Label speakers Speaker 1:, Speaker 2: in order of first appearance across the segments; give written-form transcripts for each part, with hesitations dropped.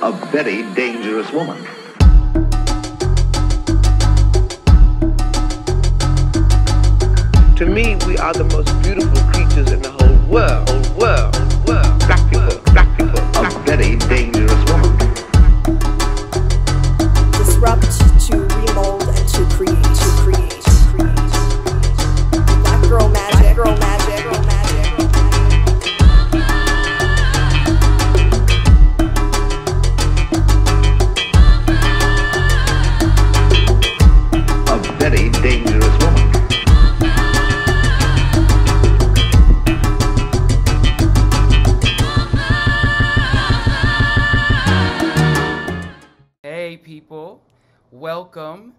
Speaker 1: A very dangerous woman.
Speaker 2: To me, we are the most beautiful creatures in the whole world. Black people, black people.
Speaker 1: A very dangerous woman.
Speaker 3: Disrupt, to remold, and to create. Black girl magic, girl magic, girl magic.
Speaker 1: A very dangerous woman.
Speaker 4: Hey people, welcome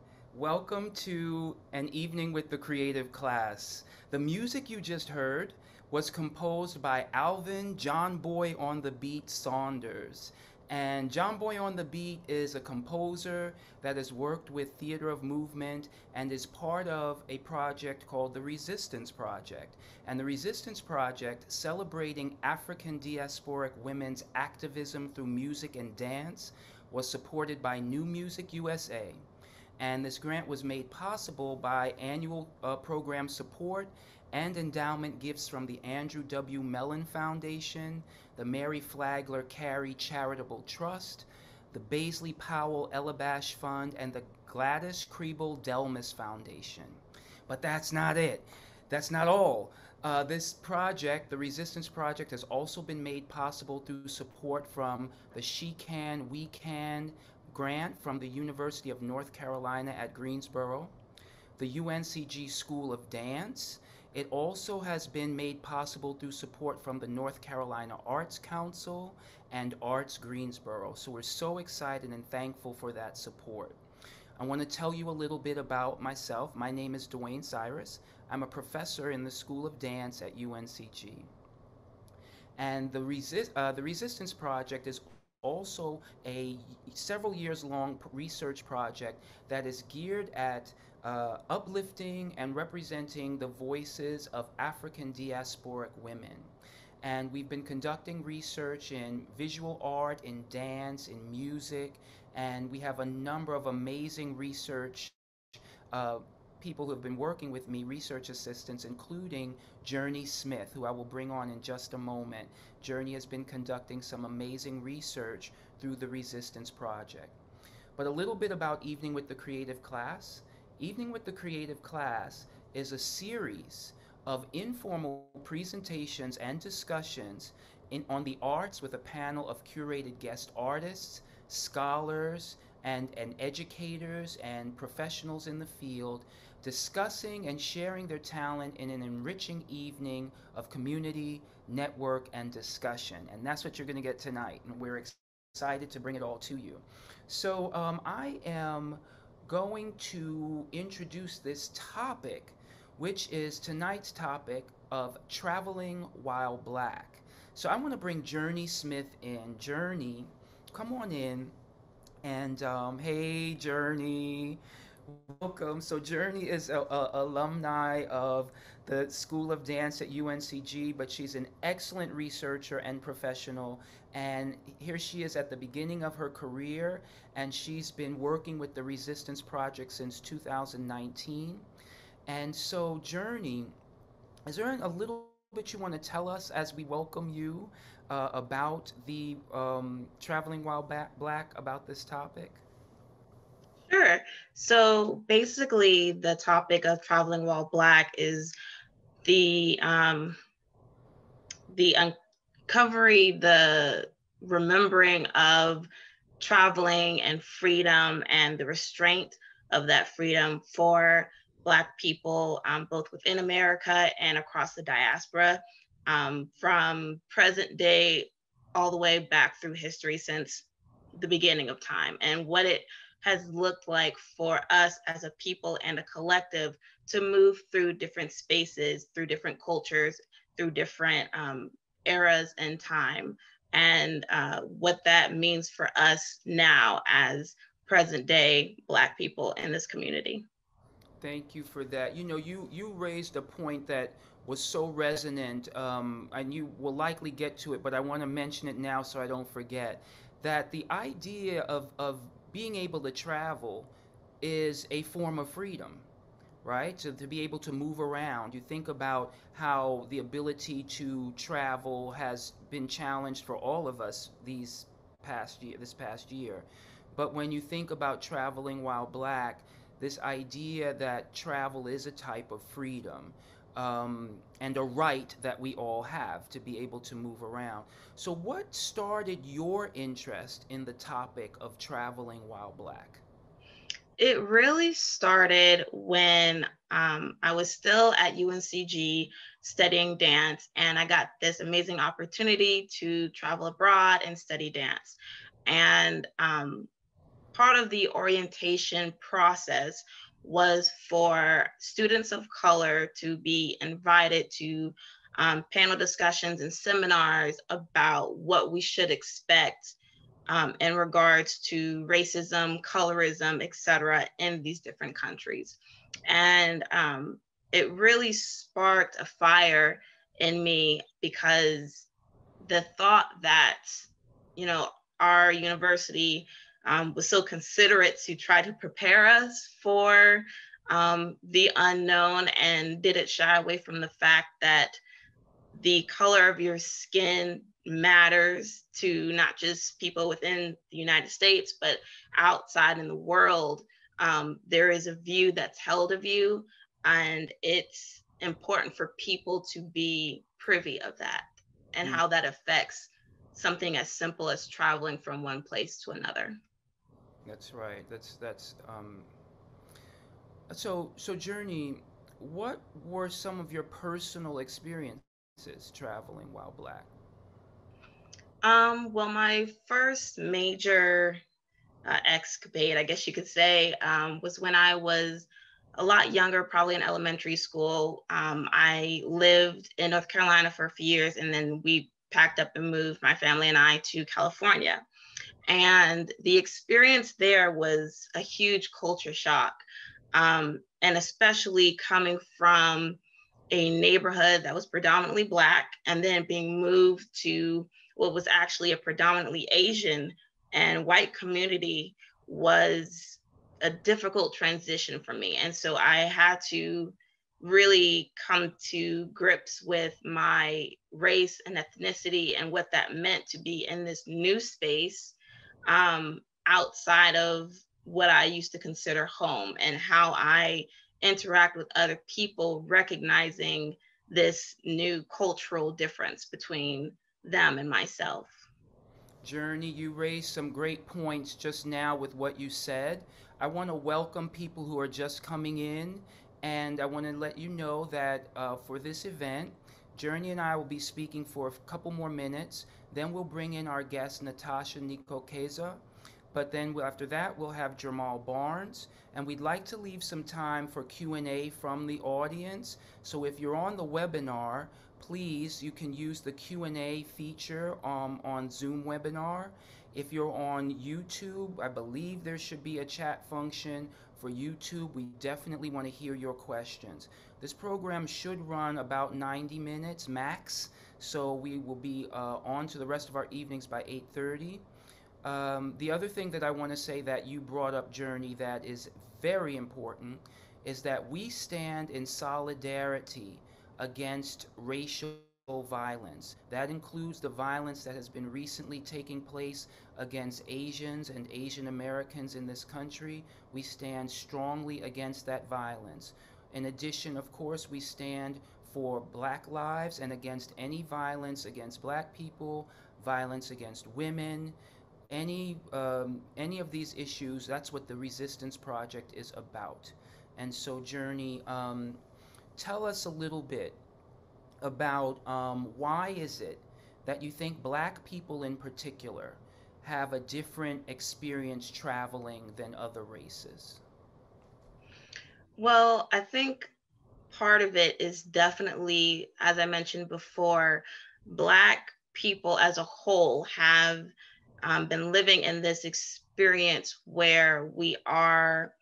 Speaker 4: to an evening with the creative class. The music you just heard was composed by Alvin John Boy on the Beat Saunders. And John Boy on the Beat is a composer that has worked with Theater of Movement and is part of a project called the Resistance Project. And the Resistance Project, celebrating African diasporic women's activism through music and dance, was supported by New Music USA. And this grant was made possible by annual program support and endowment gifts from the Andrew W. Mellon Foundation, the Mary Flagler Carey Charitable Trust, the Baisley Powell Elabash Fund, and the Gladys Kriebel Delmas Foundation. But that's not it. That's not all. This project, the Resistance Project, has also been made possible through support from the She Can, We Can grant from the University of North Carolina at Greensboro, the UNCG School of Dance. It also has been made possible through support from the North Carolina Arts Council and Arts Greensboro. So we're so excited and thankful for that support. I want to tell you a little bit about myself. My name is Dwayne Cyrus. I'm a professor in the School of Dance at UNCG. And the Resistance Project is also a several years long research project that is geared at uplifting and representing the voices of African diasporic women. And we've been conducting research in visual art, in dance, in music, and we have a number of amazing research people who have been working with me, research assistants, including Journey Smith, who I will bring on in just a moment. Journey has been conducting some amazing research through the Resistance Project. But a little bit about Evening with the Creative Class. Evening with the Creative Class is a series of informal presentations and discussions on the arts with a panel of curated guest artists, scholars, and educators and professionals in the field, discussing and sharing their talent in an enriching evening of community, network, and discussion. And that's what you're going to get tonight, and we're excited to bring it all to you. So I am going to introduce this topic, which is tonight's topic of traveling while black. So I want to bring Journey Smith in. Journey, come on in. And hey, Journey, welcome. So Journey is a alumni of the School of Dance at UNCG, but she's an excellent researcher and professional. And here she is at the beginning of her career, and she's been working with the Resistance Project since 2019. And so, Journey, is there a little bit you want to tell us as we welcome you about the traveling while black, about this topic?
Speaker 5: Sure. So basically, the topic of traveling while black is the uncovering, the remembering of traveling and freedom and the restraint of that freedom for Black people, both within America and across the diaspora, from present day all the way back through history since the beginning of time, and what it has looked like for us as a people and a collective to move through different spaces, through different cultures, through different eras and time, and what that means for us now as present day Black people in this community.
Speaker 4: Thank you for that. You know, you raised a point that was so resonant, and you will likely get to it, but I want to mention it now so I don't forget. that the idea of being able to travel is a form of freedom, right? To be able to move around. You think about how the ability to travel has been challenged for all of us this past year. But when you think about traveling while black, this idea that travel is a type of freedom, and a right that we all have to be able to move around. So, what started your interest in the topic of traveling while black?
Speaker 5: It really started when I was still at UNCG studying dance, and I got this amazing opportunity to travel abroad and study dance. And part of the orientation process was for students of color to be invited to panel discussions and seminars about what we should expect in regards to racism, colorism, et cetera, in these different countries. And it really sparked a fire in me because the thought that, you know, our university was so considerate to try to prepare us for the unknown and didn't shy away from the fact that the color of your skin matters to not just people within the United States, but outside in the world. There is a view that's held of you, and it's important for people to be privy of that and
Speaker 4: Mm,
Speaker 5: how that affects something as simple as traveling from one place to another.
Speaker 4: that's right. So Journey, what were some of your personal experiences traveling while black?
Speaker 5: Well, my first major escapade, I guess you could say, was when I was a lot younger, probably in elementary school. I lived in North Carolina for a few years, and then we packed up and moved, my family and I, to California. And the experience there was a huge culture shock. And especially coming from a neighborhood that was predominantly Black and then being moved to what was actually a predominantly Asian and white community was a difficult transition for me. And so I had to really come to grips with my race and ethnicity and what that meant to be in this new space outside of what I used to consider home, and how I interact with other people, recognizing this new cultural difference between them and myself.
Speaker 4: Journey, you raised some great points just now with what you said. I want to welcome people who are just coming in, and I want to let you know that for this event, Journey and I will be speaking for a couple more minutes. Then we'll bring in our guest, Natasha Nikokeza. But then after that, we'll have Jamal Barnes, and we'd like to leave some time for Q&A from the audience. So if you're on the webinar, please, you can use the Q&A feature on Zoom webinar. If you're on YouTube, I believe there should be a chat function for YouTube. We definitely want to hear your questions. This program should run about 90 minutes max, so we will be on to the rest of our evenings by 8:30. The other thing that I want to say that you brought up, Journey, that is very important is that we stand in solidarity against racial violence. That includes the violence that has been recently taking place against Asians and Asian Americans in this country. We stand strongly against that violence. In addition, of course, we stand for black lives and against any violence against black people, violence against women, any of these issues. That's what the Resistance Project is about. And so, Journey, tell us a little bit about why is it that you think black people in particular have a different experience traveling than other races?
Speaker 5: Well, I think part of it is definitely, as I mentioned before, Black people as a whole have been living in this experience where we are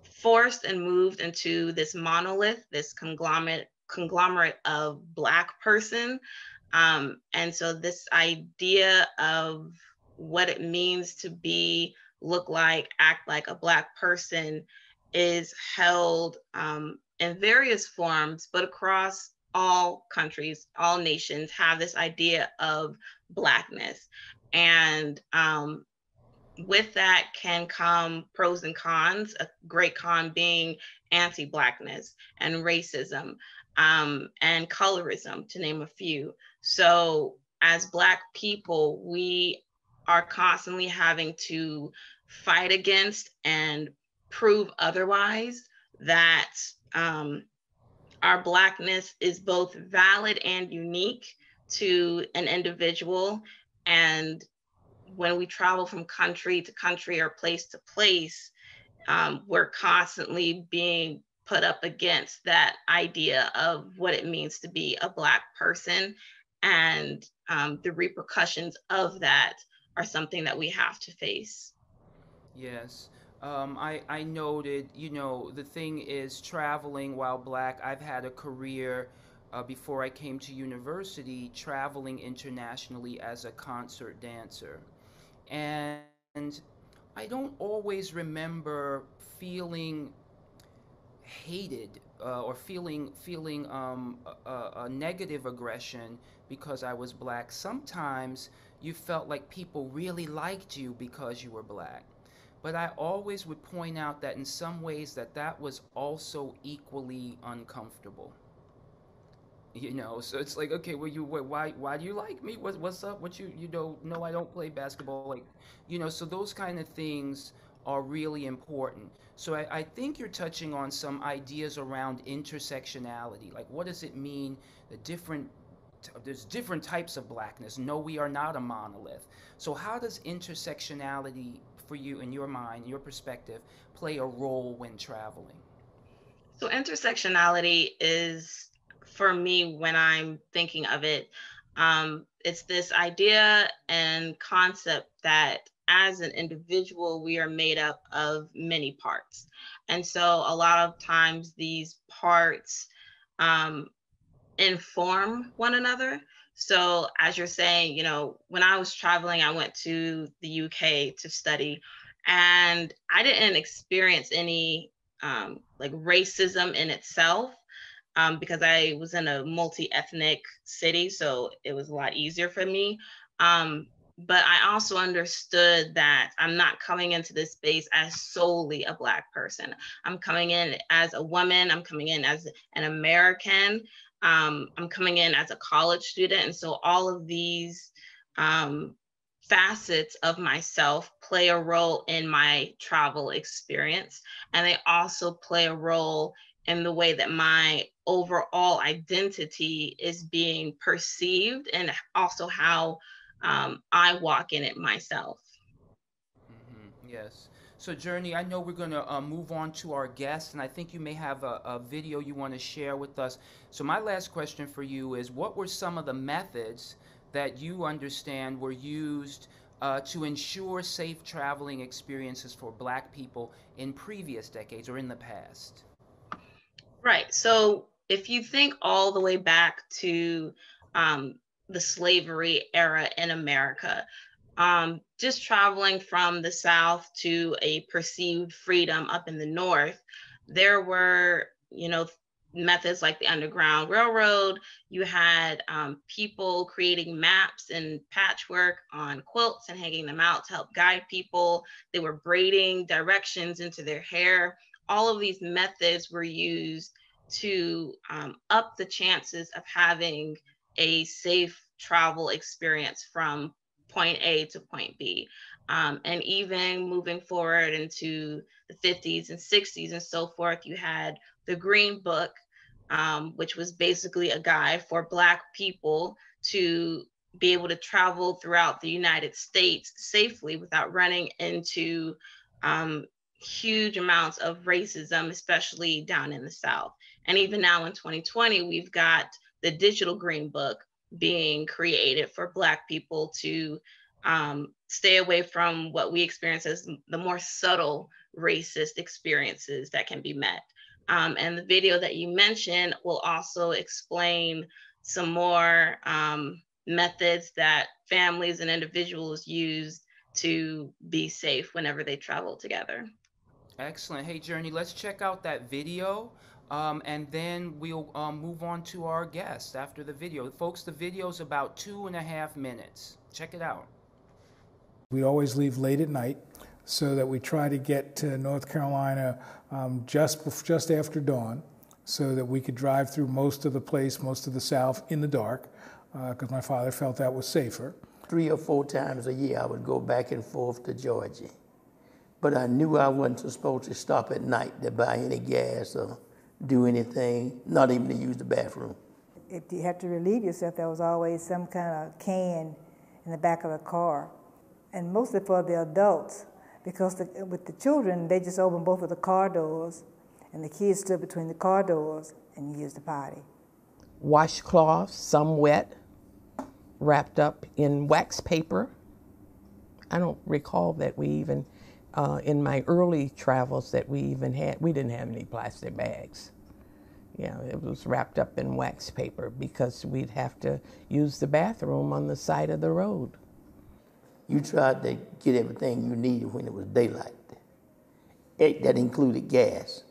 Speaker 5: forced and moved into this monolith, this conglomerate of Black person. And so this idea of what it means to be, look like, act like a Black person is held in various forms, but across all countries, all nations have this idea of Blackness. And with that can come pros and cons, a great con being anti Blackness and racism and colorism, to name a few. So, as Black people, we are constantly having to fight against and prove otherwise that um, our Blackness is both valid and unique to an individual. And when we travel from country to country or place to place, we're constantly being put up against that idea of what it means to be a Black person. And the repercussions of that are something that we have to face.
Speaker 4: Yes. I noted, the thing is traveling while black. I've had a career before I came to university traveling internationally as a concert dancer. And I don't always remember feeling hated or feeling a negative aggression because I was black. Sometimes you felt like people really liked you because you were black. But I always would point out that in some ways that was also equally uncomfortable. So it's like, okay, well, why do you like me? What's up? What you don't no, I don't play basketball. Like, so those kind of things are really important. So I think you're touching on some ideas around intersectionality. Like, what does it mean? There's different types of blackness. No, we are not a monolith. So how does intersectionality, for you, in your mind, your perspective, play a role when traveling?
Speaker 5: So, intersectionality is, for me, when I'm thinking of it, it's this idea and concept that as an individual, we are made up of many parts. And so, a lot of times, these parts um, inform one another. So, as you're saying, when I was traveling, I went to the UK to study, and I didn't experience any like racism in itself because I was in a multi ethnic city. So, it was a lot easier for me. Um, but I also understood that I'm not coming into this space as solely a Black person. I'm coming in as a woman, I'm coming in as an American, I'm coming in as a college student. And so all of these um, facets of myself play a role in my travel experience. And they also play a role in the way that my overall identity is being perceived and also how I walk in it myself.
Speaker 4: Yes. So, Journey, I know we're going to move on to our guest, and I think you may have a video you want to share with us. So, my last question for you is, what were some of the methods that you understand were used to ensure safe traveling experiences for Black people in previous decades or in the past?
Speaker 5: Right. So if you think all the way back to um, the slavery era in America, just traveling from the South to a perceived freedom up in the North, there were, methods like the Underground Railroad. You had people creating maps and patchwork on quilts and hanging them out to help guide people. They were braiding directions into their hair. All of these methods were used to up the chances of having a safe travel experience from point A to point B. And even moving forward into the 50s and 60s and so forth, you had the Green Book, which was basically a guide for Black people to be able to travel throughout the United States safely without running into um, huge amounts of racism, especially down in the South. And even now in 2020, we've got the Digital Green Book being created for Black people to stay away from what we experience as the more subtle racist experiences that can be met. And the video that you mentioned will also explain some more methods that families and individuals use to be safe whenever they travel together.
Speaker 4: Excellent. Hey, Journey, let's check out that video. And then we'll move on to our guest after the video. Folks, the video's about 2.5 minutes. Check it out.
Speaker 6: We always leave late at night so that we try to get to North Carolina just after dawn so that we could drive through most of the place, most of the South in the dark, because my father felt that was safer.
Speaker 7: 3 or 4 times a year I would go back and forth to Georgia. But I knew I wasn't supposed to stop at night to buy any gas or do anything, not even to use the bathroom.
Speaker 8: If you had to relieve yourself, there was always some kind of can in the back of the car. And mostly for the adults, because with the children, they just opened both of the car doors, and the kids stood between the car doors and used the potty.
Speaker 9: Washcloths, some wet, wrapped up in wax paper. I don't recall that we even, in my early travels, that we didn't have any plastic bags. Yeah, it was wrapped up in wax paper because we'd have to use the bathroom on the side of the road.
Speaker 7: You tried to get everything you needed when it was daylight. That included gas.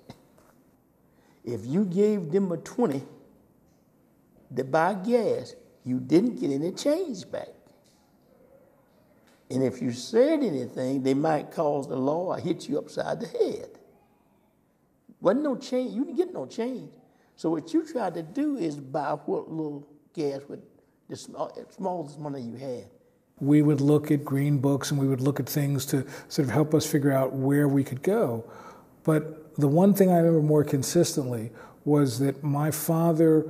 Speaker 7: If you gave them a 20 to buy gas, you didn't get any change back. And if you said anything, they might cause the law or hit you upside the head. Wasn't no change, you didn't get no change. So what you tried to do is buy what little gas with the smallest money you had.
Speaker 6: We would look at green books and we would look at things to sort of help us figure out where we could go. But the one thing I remember more consistently was that my father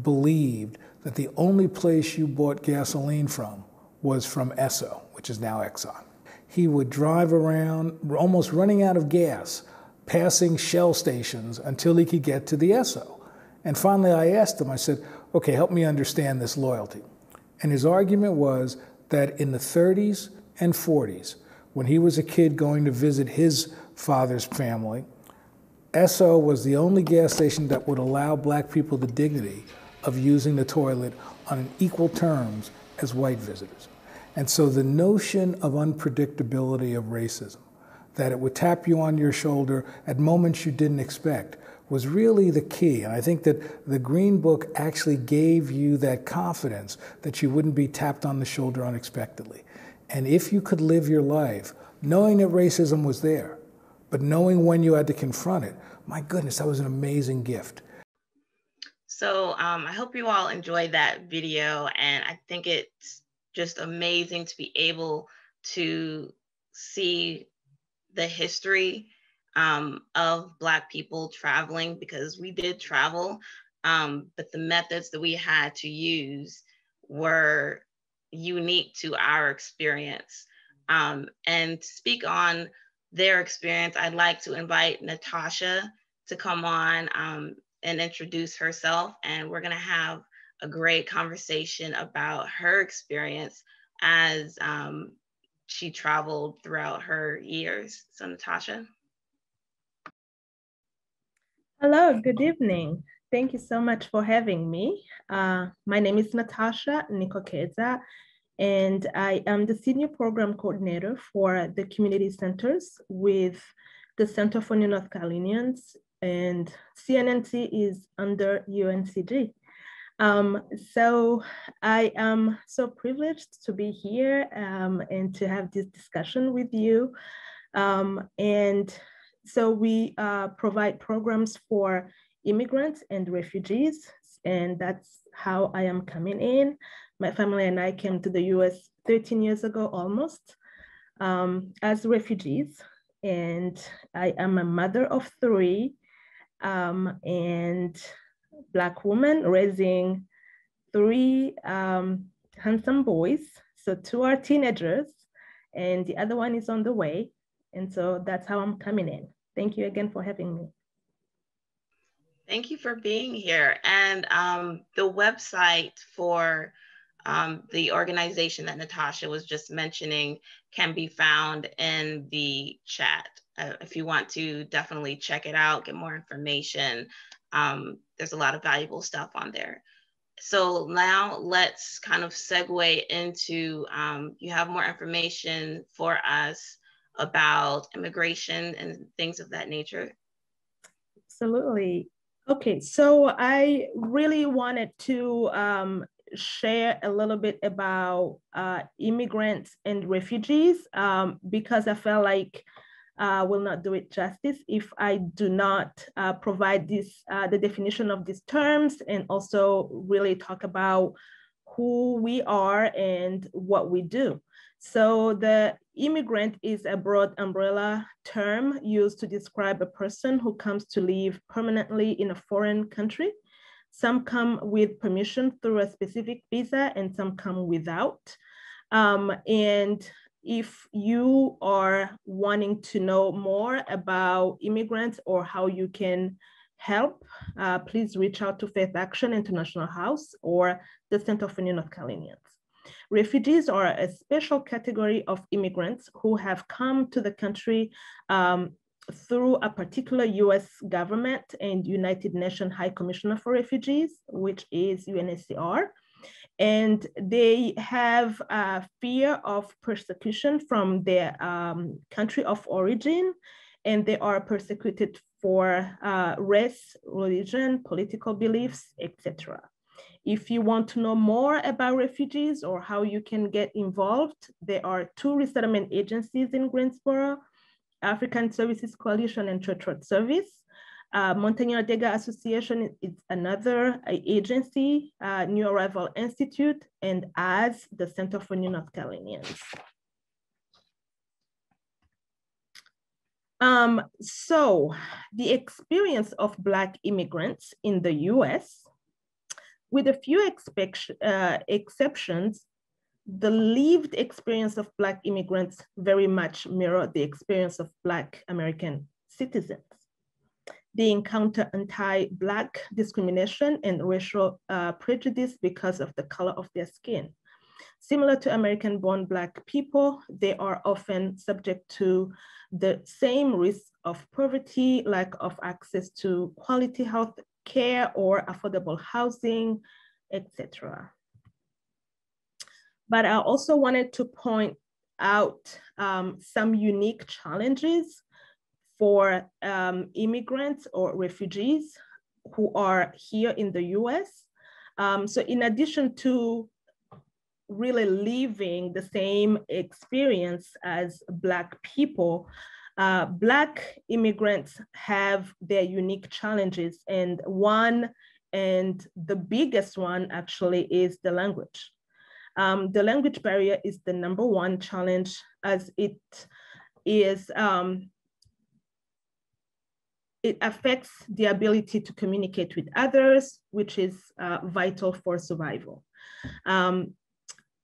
Speaker 6: believed that the only place you bought gasoline from was from Esso, which is now Exxon. He would drive around almost running out of gas, passing Shell stations until he could get to the Esso. And finally I asked him, I said, okay, help me understand this loyalty. And his argument was that in the 30s and 40s, when he was a kid going to visit his father's family, Esso was the only gas station that would allow black people the dignity of using the toilet on equal terms as white visitors. And so the notion of unpredictability of racism, that it would tap you on your shoulder at moments you didn't expect, was really the key. And I think that the Green Book actually gave you that confidence that you wouldn't be tapped on the shoulder unexpectedly. And if you could live your life knowing that racism was there, but knowing when you had to confront it, my goodness, that was an amazing gift.
Speaker 5: So I hope you all enjoyed that video, and I think it's just amazing to be able to see the history of Black people traveling, because we did travel, but the methods that we had to use were unique to our experience. And to speak on their experience, I'd like to invite Natasha to come on and introduce herself. And we're gonna have a great conversation about her experience as she traveled throughout her years. So Natasha.
Speaker 10: Hello, good evening. Thank you so much for having me. My name is Natasha Nikokeza, and I am the Senior Program Coordinator for the Community Centers with the Center for New North Carolinians, and CNNC is under UNCG. So I am so privileged to be here and to have this discussion with you. And so we provide programs for immigrants and refugees, and that's how I am coming in. My family and I came to the US 13 years ago almost as refugees, and I am a mother of 3 and Black woman raising 3 handsome boys. So 2 are teenagers and the other one is on the way. And so that's how I'm coming in. Thank you again for having me.
Speaker 5: Thank you for being here. And the website for the organization that Natasha was just mentioning can be found in the chat. If you want to definitely check it out, get more information. There's a lot of valuable stuff on there. So now let's kind of segue into, you have more information for us about immigration and things of that nature.
Speaker 10: Absolutely. Okay, so I really wanted to share a little bit about immigrants and refugees because I felt like will not do it justice if I do not provide this the definition of these terms and also really talk about who we are and what we do. So the immigrant is a broad umbrella term used to describe a person who comes to live permanently in a foreign country. Some come with permission through a specific visa and some come without. And if you are wanting to know more about immigrants or how you can help, please reach out to Faith Action International House or the Center for New North Carolinians. Refugees are a special category of immigrants who have come to the country through a particular US government and United Nations High Commissioner for Refugees, which is UNHCR. And they have a fear of persecution from their country of origin, and they are persecuted for race, religion, political beliefs, etc. If you want to know more about refugees or how you can get involved, there are 2 resettlement agencies in Greensboro, African Services Coalition and Church Road Service. Montagnard Dega Association is another agency, New Arrival Institute, and as the Center for New North Carolinians. So the experience of Black immigrants in the US, with a few exceptions, the lived experience of Black immigrants very much mirror the experience of Black American citizens. They encounter anti-Black discrimination and racial prejudice because of the color of their skin. Similar to American-born Black people, they are often subject to the same risks of poverty, lack of access to quality health care or affordable housing, etc. But I also wanted to point out some unique challenges for immigrants or refugees who are here in the US. So in addition to really living the same experience as Black people, Black immigrants have their unique challenges, and the biggest one actually is the language. The language barrier is the #1 challenge, as it is it affects the ability to communicate with others, which is vital for survival.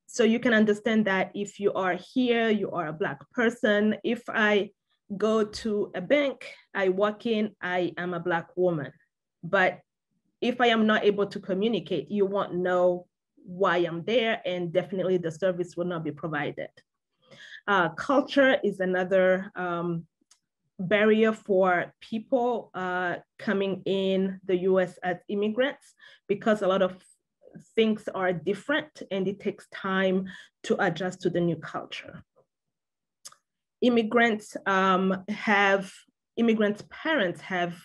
Speaker 10: So you can understand that if you are here, you are a Black person. If I go to a bank, I walk in, I am a Black woman. But if I am not able to communicate, you won't know why I'm there, and definitely the service will not be provided. Culture is another barrier for people coming in the US as immigrants, because a lot of things are different and it takes time to adjust to the new culture. Immigrants' parents have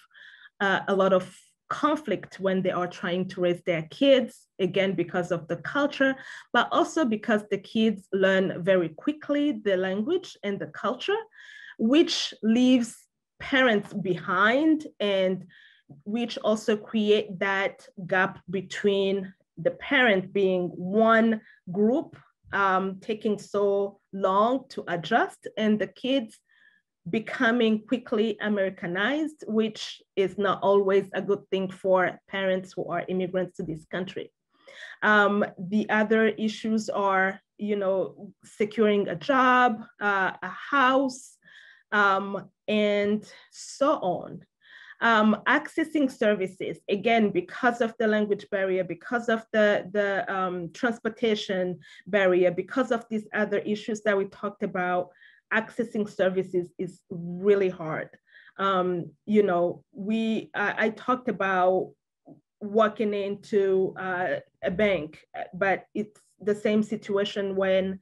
Speaker 10: a lot of conflict when they are trying to raise their kids, again, because of the culture, but also because the kids learn very quickly the language and the culture, which leaves parents behind, and which also create that gap between the parent being one group taking so long to adjust, and the kids becoming quickly Americanized, which is not always a good thing for parents who are immigrants to this country. The other issues are, securing a job, a house, and so on. Accessing services, again, because of the language barrier, because of the transportation barrier, because of these other issues that we talked about, accessing services is really hard. I talked about walking into a bank, but it's the same situation when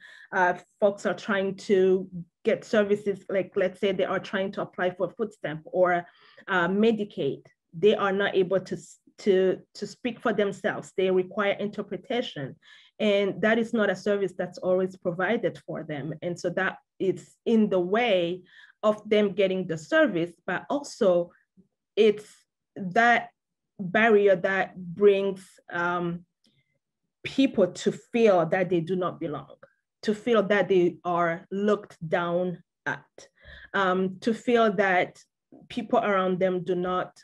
Speaker 10: folks are trying to get services, like let's say they are trying to apply for food stamp or Medicaid. They are not able to speak for themselves. They require interpretation. And that is not a service that's always provided for them. And so that it's in the way of them getting the service, but also it's that barrier that brings people to feel that they do not belong, to feel that they are looked down at, to feel that people around them do not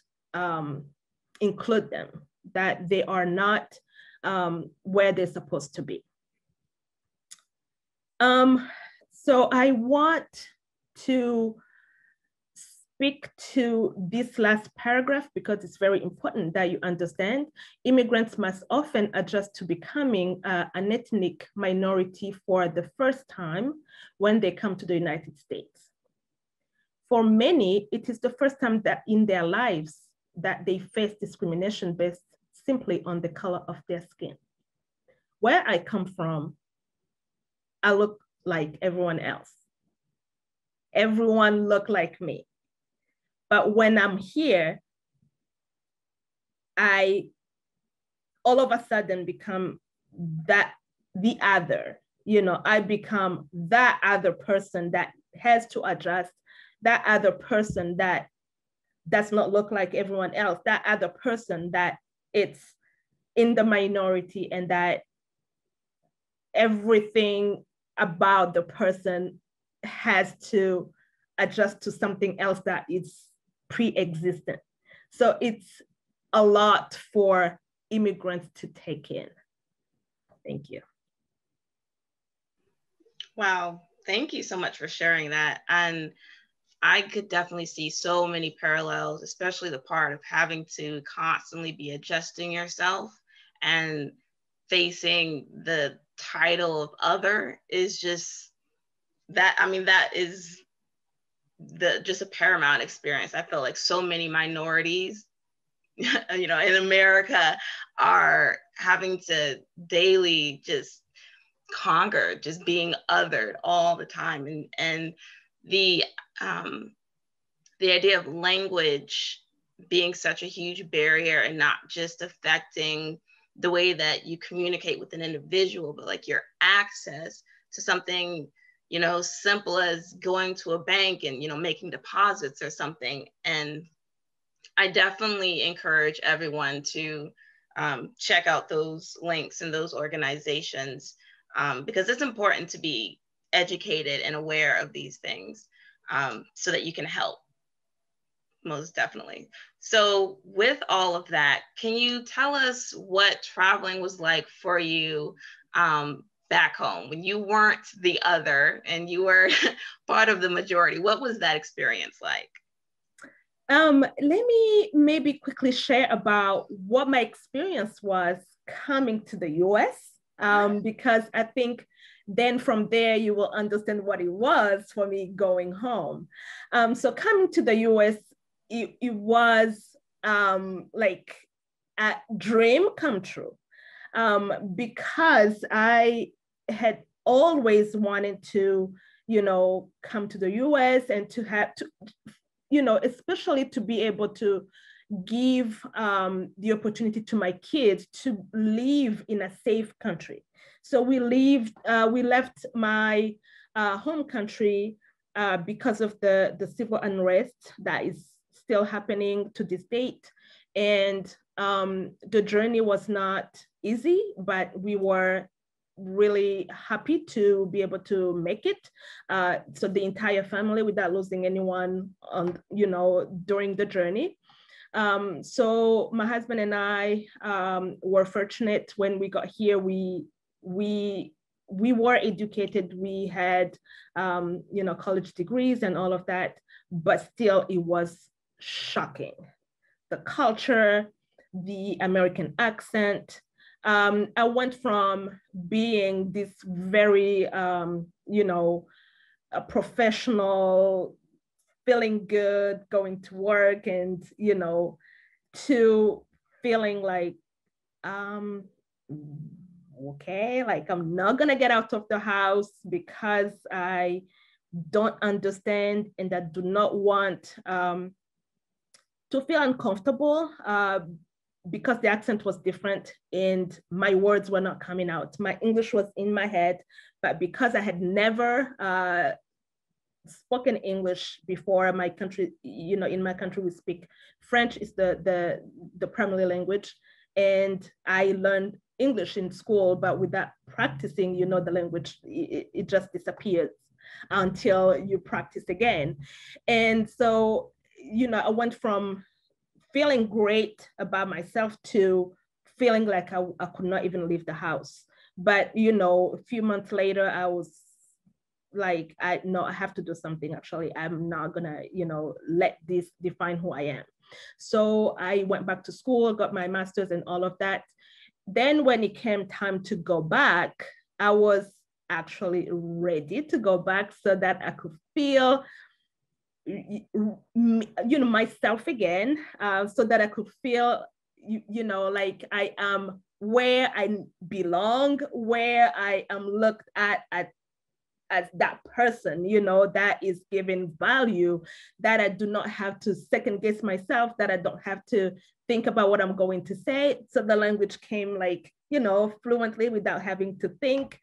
Speaker 10: include them, that they are not where they're supposed to be. So I want to speak to this last paragraph because it's very important that you understand immigrants must often adjust to becoming an ethnic minority for the first time when they come to the United States. For many, it is the first time that in their lives that they face discrimination based simply on the color of their skin. Where I come from, I look like everyone else. Everyone look like me. But when I'm here, I all of a sudden become the other. I become that other person that has to adjust, that other person that does not look like everyone else, that other person that it's in the minority and that everything about the person has to adjust to something else that is pre-existent. So it's a lot for immigrants to take in. Thank you.
Speaker 5: Wow, thank you so much for sharing that. And I could definitely see so many parallels, especially the part of having to constantly be adjusting yourself and facing the title of other is just that. I mean, that is just a paramount experience. I feel like so many minorities, in America are having to daily just conquer, just being othered all the time. And the idea of language being such a huge barrier and not just affecting the way that you communicate with an individual, but like your access to something, simple as going to a bank and, making deposits or something. And I definitely encourage everyone to check out those links and those organizations because it's important to be educated and aware of these things so that you can help. Most definitely. So with all of that, can you tell us what traveling was like for you back home when you weren't the other and you were part of the majority? What was that experience like?
Speaker 10: Let me maybe quickly share about what my experience was coming to the US, because I think then from there you will understand what it was for me going home. So coming to the US, it was like a dream come true because I had always wanted to, come to the US and to have to, especially to be able to give the opportunity to my kids to live in a safe country. So we left my home country because of the civil unrest that is still happening to this date. And the journey was not easy, but we were really happy to be able to make it. So the entire family without losing anyone on, during the journey. So my husband and I were fortunate when we got here. We were educated. We had, college degrees and all of that, but still it was shocking. The culture, the American accent. I went from being this very, a professional, feeling good, going to work and, to feeling like, okay, like I'm not gonna get out of the house because I don't understand and I do not want to feel uncomfortable because the accent was different and my words were not coming out. My English was in my head, but because I had never spoken English before, my country, you know, in my country we speak French is the primary language, and I learned English in school, but without practicing, you know, the language, it just disappears until you practice again. And so, you know, I went from feeling great about myself to feeling like I could not even leave the house. But, you know, a few months later, I was like, I have to do something. Actually, I'm not gonna, you know, let this define who I am. So I went back to school, got my master's and all of that. Then when it came time to go back, I was actually ready to go back so that I could feel, you know, myself again, so that I could feel, you know, like I am where I belong, where I am looked at as that person, you know, that is giving value, that I do not have to second guess myself, that I don't have to think about what I'm going to say. So the language came like, you know, fluently without having to think.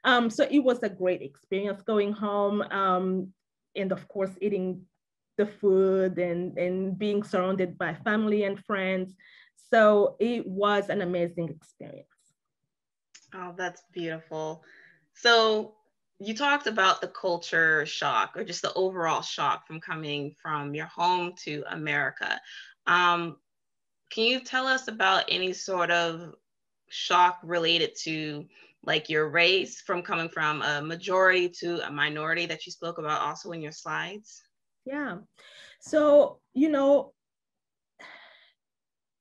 Speaker 10: So it was a great experience going home. And of course, eating the food and being surrounded by family and friends. So it was an amazing experience.
Speaker 5: Oh, that's beautiful. So you talked about the culture shock or just the overall shock from coming from your home to America. Can you tell us about any sort of shock related to like your race from coming from a majority to a minority that you spoke about also in your slides?
Speaker 10: Yeah. So, you know,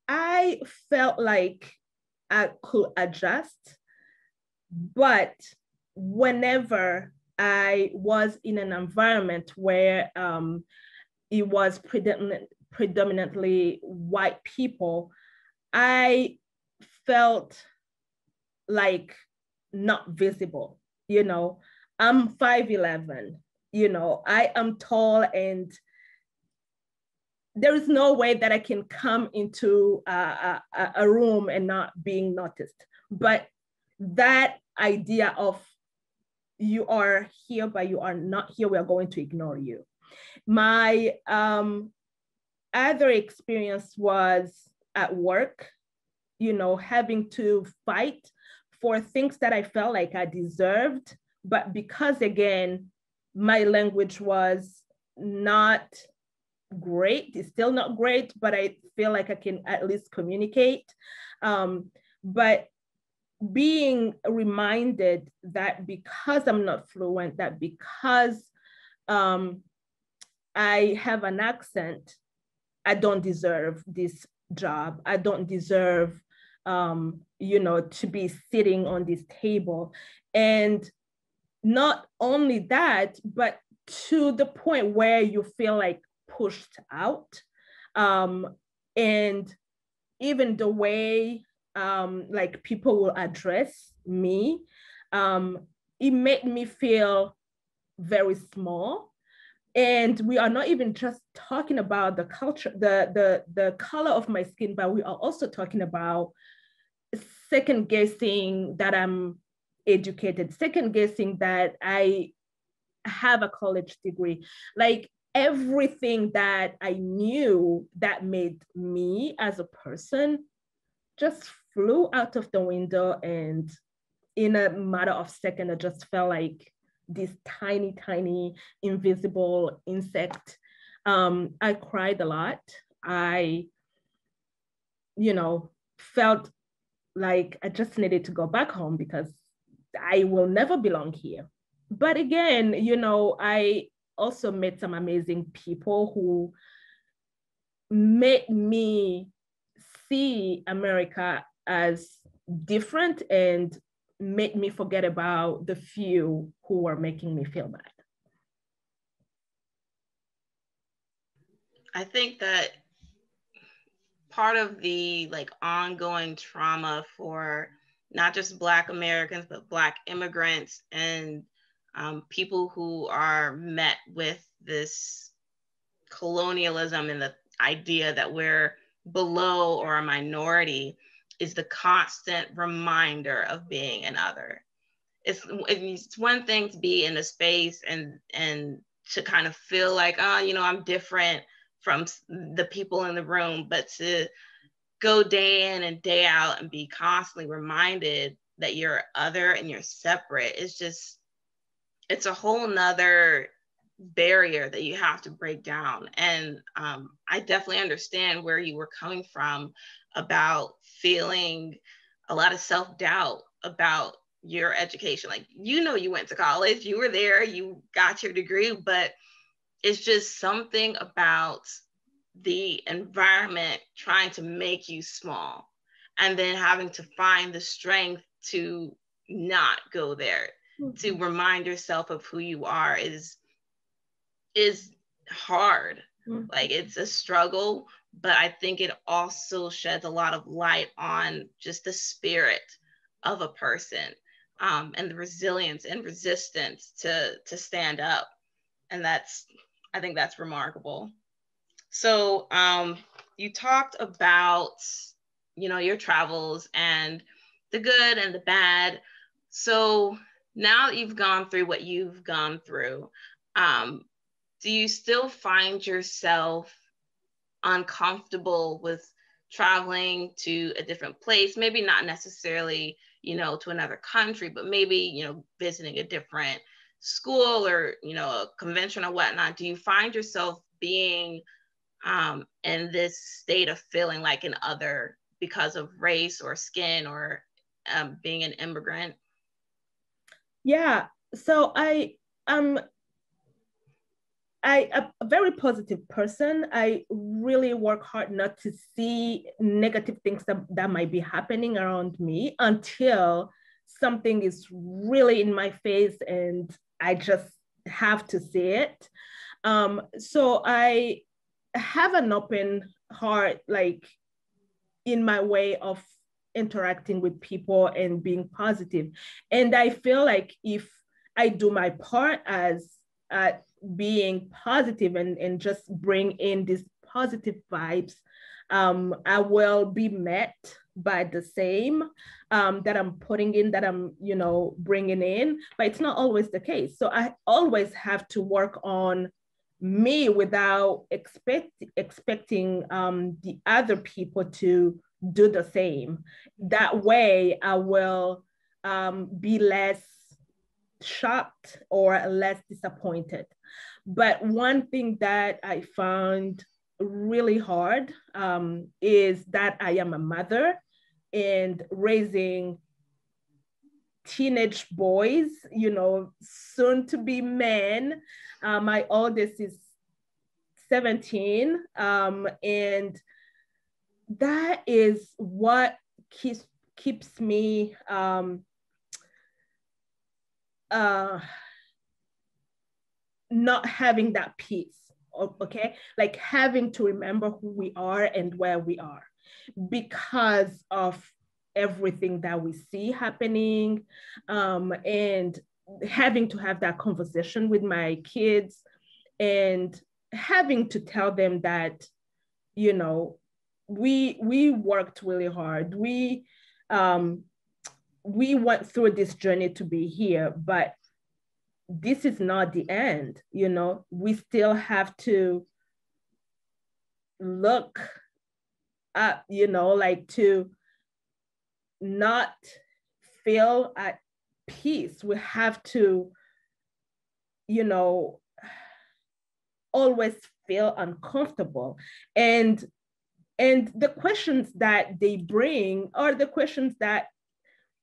Speaker 10: I felt like I could adjust, but whenever I was in an environment where it was predominantly white people, I felt like not visible. You know, I'm 5'11", you know, I am tall, and there is no way that I can come into a room and not being noticed. But that idea of you are here, but you are not here, we are going to ignore you. My other experience was at work, you know, having to fight for things that I felt like I deserved. But because, again, my language was not great, it's still not great, but I feel like I can at least communicate. But being reminded that because I'm not fluent, that because I have an accent, I don't deserve this job. I don't deserve, you know, to be sitting on this table. And not only that, but to the point where you feel like pushed out. And even the way like people will address me, it made me feel very small. And we are not even just talking about the culture, the color of my skin, but we are also talking about second guessing that I'm educated, second guessing that I have a college degree. Like everything that I knew that made me as a person just flew out of the window. And in a matter of seconds, I just felt like this tiny, tiny, invisible insect. I cried a lot. I, you know, felt like I just needed to go back home because I will never belong here. But again, you know, I also met some amazing people who made me see America as different and made me forget about the few who were making me feel bad.
Speaker 5: I think that part of the like ongoing trauma for not just Black Americans, but Black immigrants and people who are met with this colonialism and the idea that we're below or a minority is the constant reminder of being an other. It's one thing to be in a space and to kind of feel like, oh, you know, I'm different from the people in the room, but to go day in and day out and be constantly reminded that you're other and you're separate, it's a whole nother barrier that you have to break down. And I definitely understand where you were coming from about feeling a lot of self-doubt about your education. Like, you know, you went to college, you were there, you got your degree, but it's just something about the environment trying to make you small and then having to find the strength to not go there, to remind yourself of who you are is hard. Like, it's a struggle, but I think it also sheds a lot of light on just the spirit of a person, and the resilience and resistance to stand up. And I think that's remarkable. So you talked about, you know, your travels and the good and the bad. So now that you've gone through what you've gone through, do you still find yourself uncomfortable with traveling to a different place? Maybe not necessarily, you know, to another country, but maybe, you know, visiting a different school or, you know, a convention or whatnot. Do you find yourself being in this state of feeling like an other because of race or skin or being an immigrant?
Speaker 10: Yeah, so I'm a very positive person. I really work hard not to see negative things that might be happening around me until something is really in my face and I just have to see it. So I have an open heart, like in my way of interacting with people and being positive. And I feel like if I do my part as being positive and just bring in these positive vibes, I will be met by the same that I'm putting in, that I'm, you know, bringing in, but it's not always the case. So I always have to work on me without expecting the other people to do the same. That way I will be less shocked or less disappointed. But one thing that I found really hard is that I am a mother and raising teenage boys, you know, soon to be men. My oldest is 17, and that is what keeps me not having that peace, okay? Like having to remember who we are and where we are because of everything that we see happening, and having to have that conversation with my kids and having to tell them that, you know, we worked really hard. We went through this journey to be here, but this is not the end. You know, we still have to look up, you know, like to not feel at peace. We have to, you know, always feel uncomfortable. And the questions that they bring are the questions that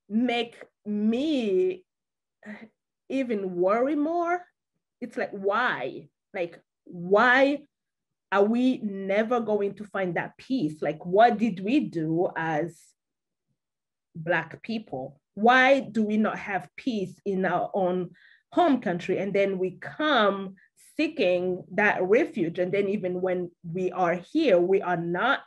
Speaker 10: make me even worry more. It's like, why? Like, why are we never going to find that peace? Like, what did we do as Black people? Why do we not have peace in our own home country? And then we come seeking that refuge. And then even when we are here, we are not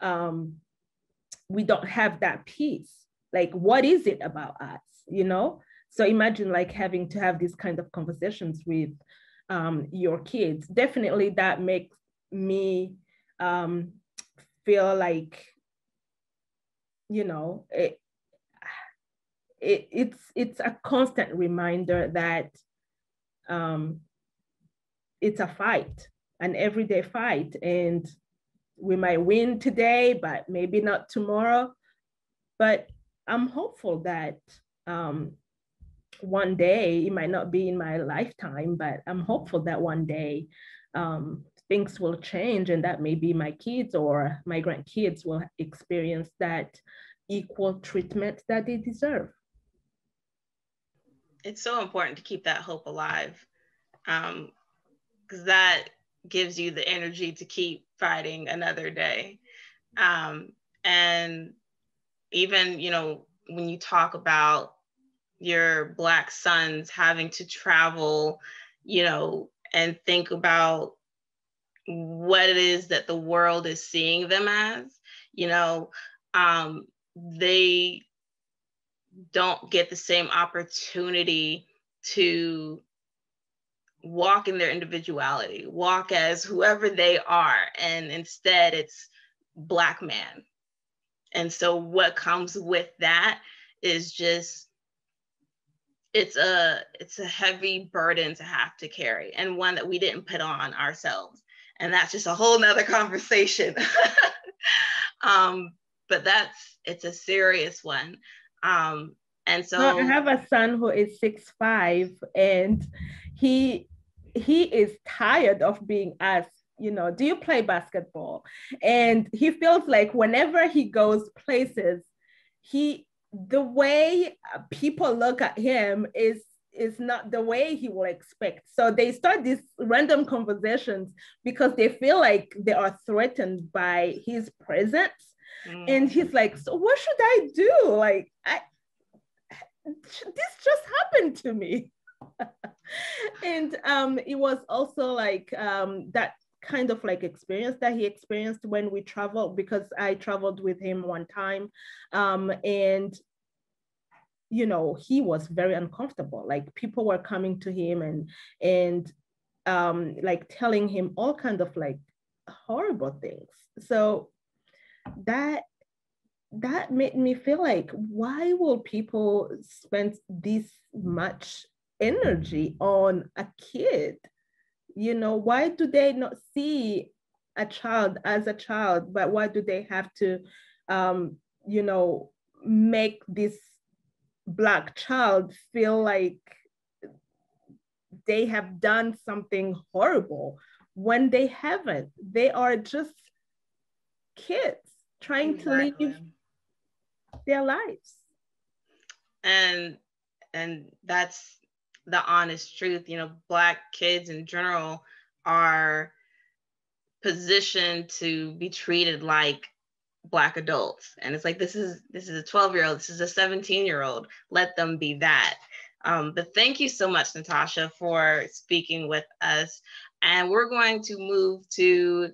Speaker 10: we don't have that peace. Like, what is it about us, you know? So imagine like having to have these kind of conversations with your kids. Definitely that makes me feel like, you know, it's a constant reminder that it's a fight, an everyday fight, and we might win today, but maybe not tomorrow. But I'm hopeful that one day, it might not be in my lifetime, but I'm hopeful that one day things will change, and that maybe my kids or my grandkids will experience that equal treatment that they deserve.
Speaker 5: It's so important to keep that hope alive, because that gives you the energy to keep fighting another day. And even, you know, when you talk about your Black sons having to travel, you know, and think about what it is that the world is seeing them as, you know, they don't get the same opportunity to walk in their individuality, walk as whoever they are. And instead it's Black man. And so what comes with that is just, it's a heavy burden to have to carry, and one that we didn't put on ourselves. And that's just a whole nother conversation. But it's a serious one. And so
Speaker 10: I have a son who is 6'5", and he is tired of being asked, you know, do you play basketball? And he feels like whenever he goes places, the way people look at him is not the way he will expect. So they start these random conversations because they feel like they are threatened by his presence. And he's like, so what should I do? Like, this just happened to me. And it was also like that kind of like experience that he experienced when we traveled, because I traveled with him one time, and you know, he was very uncomfortable. Like, people were coming to him and like telling him all kinds of like horrible things. So that made me feel like, why will people spend this much energy on a kid? You know, why do they not see a child as a child, but why do they have to, you know, make this Black child feel like they have done something horrible when they haven't? They are just kids trying to live their lives.
Speaker 5: And that's the honest truth. You know, Black kids in general are positioned to be treated like Black adults. And it's like, this is a 12-year-old, this is a 17-year-old, let them be that. But thank you so much, Natasha, for speaking with us. And we're going to move to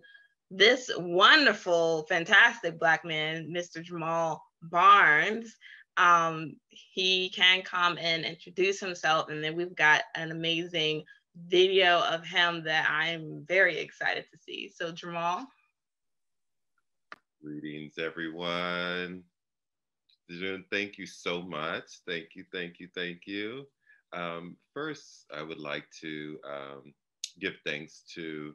Speaker 5: this wonderful, fantastic Black man, Mr. Jamal Barnes. He can come and introduce himself, and then we've got an amazing video of him that I'm very excited to see. So Jamal.
Speaker 11: Greetings, everyone. Thank you so much. Thank you. First, I would like to give thanks to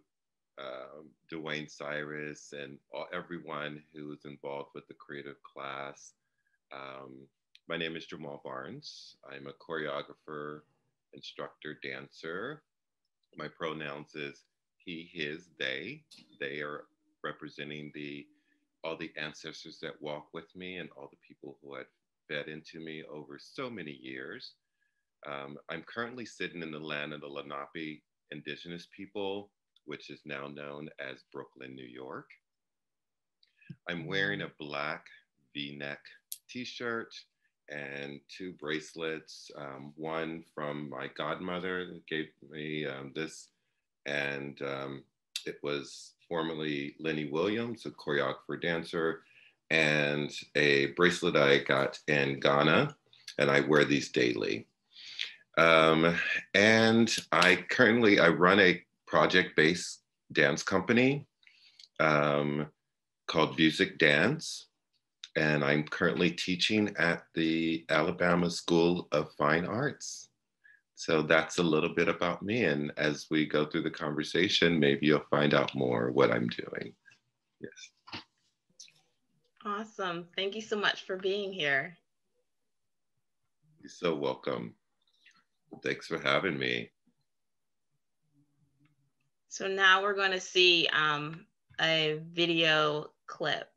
Speaker 11: Dwayne Cyrus and everyone who is involved with the creative class. My name is Jamal Barnes. I'm a choreographer, instructor, dancer. My pronouns is he, his, they. They are representing all the ancestors that walk with me and all the people who had fed into me over so many years. I'm currently sitting in the land of the Lenape indigenous people, which is now known as Brooklyn, New York. I'm wearing a Black V-neck t-shirt and 2 bracelets, one from my godmother that gave me this, and it was formerly Lenny Williams, a choreographer dancer, and a bracelet I got in Ghana, and I wear these daily. And I run a project-based dance company called Music Dance, and I'm currently teaching at the Alabama School of Fine Arts. So that's a little bit about me. And as we go through the conversation, maybe you'll find out more what I'm doing. Yes.
Speaker 5: Awesome. Thank you so much for being here.
Speaker 11: You're so welcome. Thanks for having me.
Speaker 5: So now we're going to see a video clip.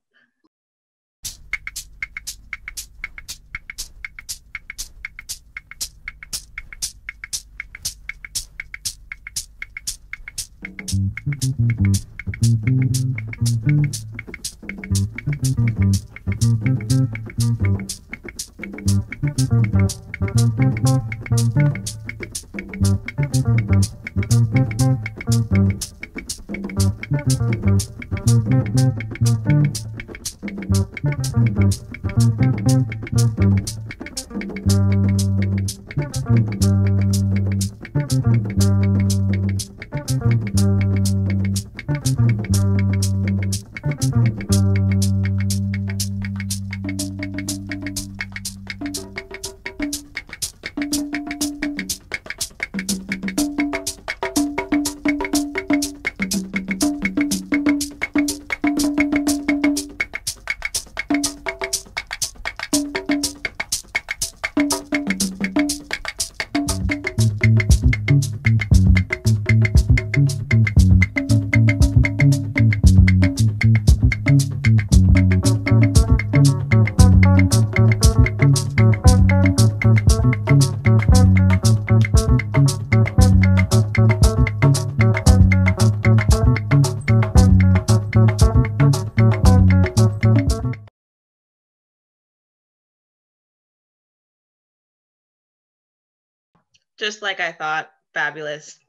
Speaker 5: Just like I thought, fabulous.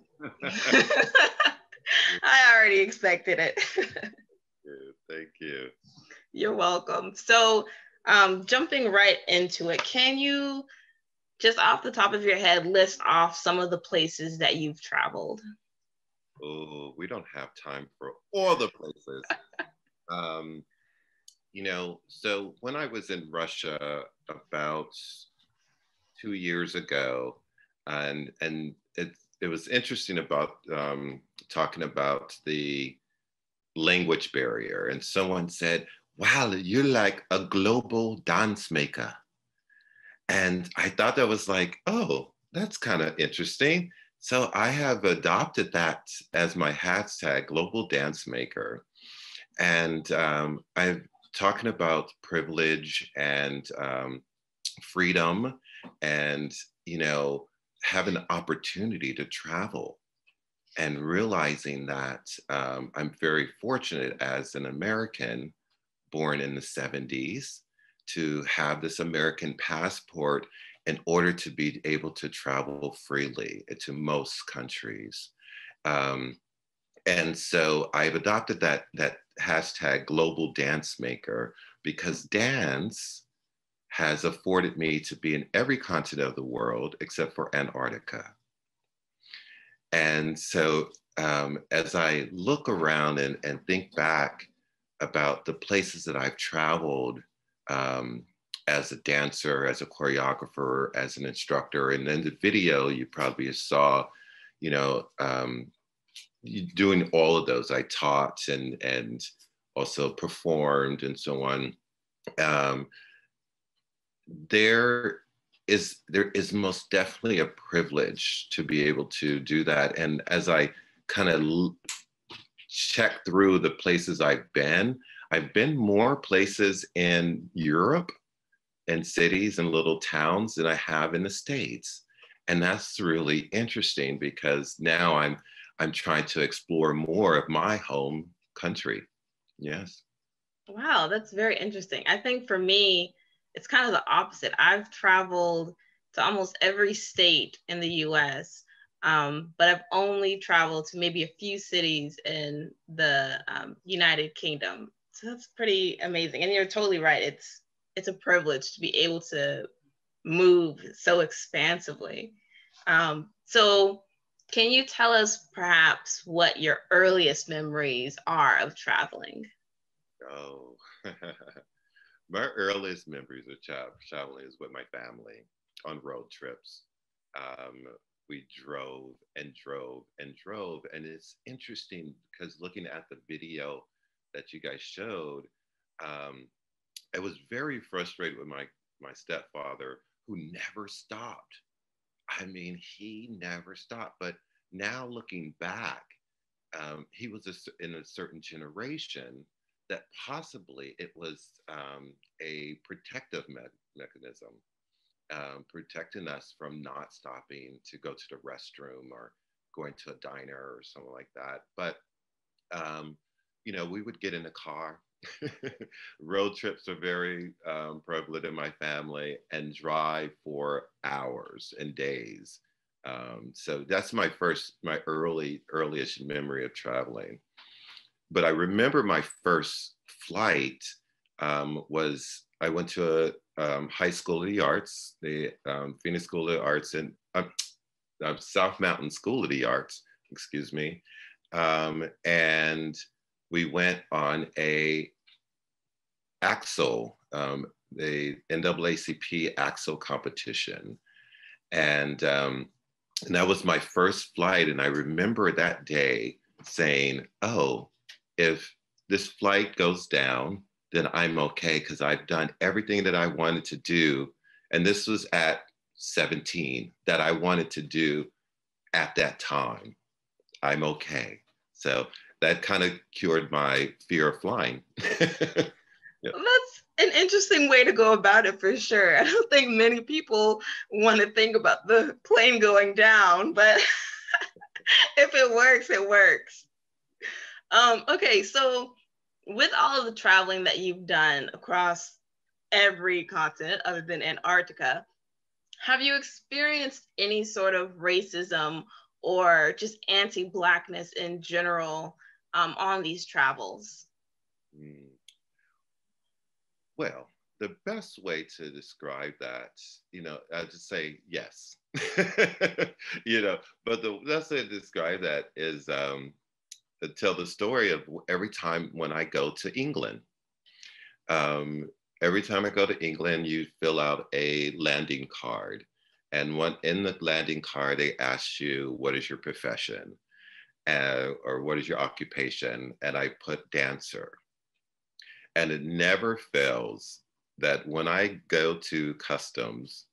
Speaker 5: I already expected it.
Speaker 11: Thank you.
Speaker 5: You're welcome. So jumping right into it, can you just off the top of your head list off some of the places that you've traveled?
Speaker 11: Oh, we don't have time for all the places. So when I was in Russia about 2 years ago, and it was interesting about talking about the language barrier. And someone said, "Wow, you're like a global dance maker." And I thought that was like, oh, that's kind of interesting. So I have adopted that as my hashtag, global dance maker. And I'm talking about privilege and freedom and, have an opportunity to travel and realizing that I'm very fortunate as an American born in the 70s to have this American passport in order to be able to travel freely to most countries. And so I've adopted that hashtag global dance maker because dance has afforded me to be in every continent of the world except for Antarctica. And so as I look around and think back about the places that I've traveled as a dancer, as a choreographer, as an instructor, and in the video you probably saw, doing all of those. I taught and also performed and so on. There is most definitely a privilege to be able to do that. And as I kind of check through the places I've been more places in Europe and cities and little towns than I have in the States. And that's really interesting because now I'm trying to explore more of my home country. Yes.
Speaker 5: Wow, that's very interesting. I think for me, it's kind of the opposite. I've traveled to almost every state in the US, but I've only traveled to maybe a few cities in the United Kingdom. So that's pretty amazing. And you're totally right. It's a privilege to be able to move so expansively. So can you tell us perhaps what your earliest memories are of traveling?
Speaker 11: Oh, my earliest memories of traveling is with my family on road trips. Um, we drove and drove and drove. And it's interesting because looking at the video that you guys showed, um, I was very frustrated with my stepfather who never stopped. I mean, he never stopped. But now looking back, he was in a certain generation that possibly it was a protective mechanism, protecting us from not stopping to go to the restroom or going to a diner or something like that. But, we would get in the car. Road trips are very prevalent in my family and drive for hours and days. So that's my earliest memory of traveling. But I remember my first flight was I went to a high school of the arts, the Phoenix School of the Arts, and South Mountain School of the Arts, excuse me. And we went on a axle, the NAACP axle competition. And that was my first flight. And I remember that day saying, oh, if this flight goes down, then I'm okay because I've done everything that I wanted to do. And this was at 17 that I wanted to do at that time. I'm okay. So that kind of cured my fear of flying.
Speaker 5: Yeah. That's an interesting way to go about it for sure. I don't think many people want to think about the plane going down, but if it works, it works. Okay, so with all of the traveling that you've done across every continent other than Antarctica, have you experienced any sort of racism or just anti-Blackness in general on these travels?
Speaker 11: Well, the best way to describe that, I'd just say yes. But the best way to describe that is to tell the story of every time when I go to England. Every time I go to England, you fill out a landing card. And in the landing card, they ask you, what is your profession? Or what is your occupation? And I put dancer. And it never fails that when I go to customs,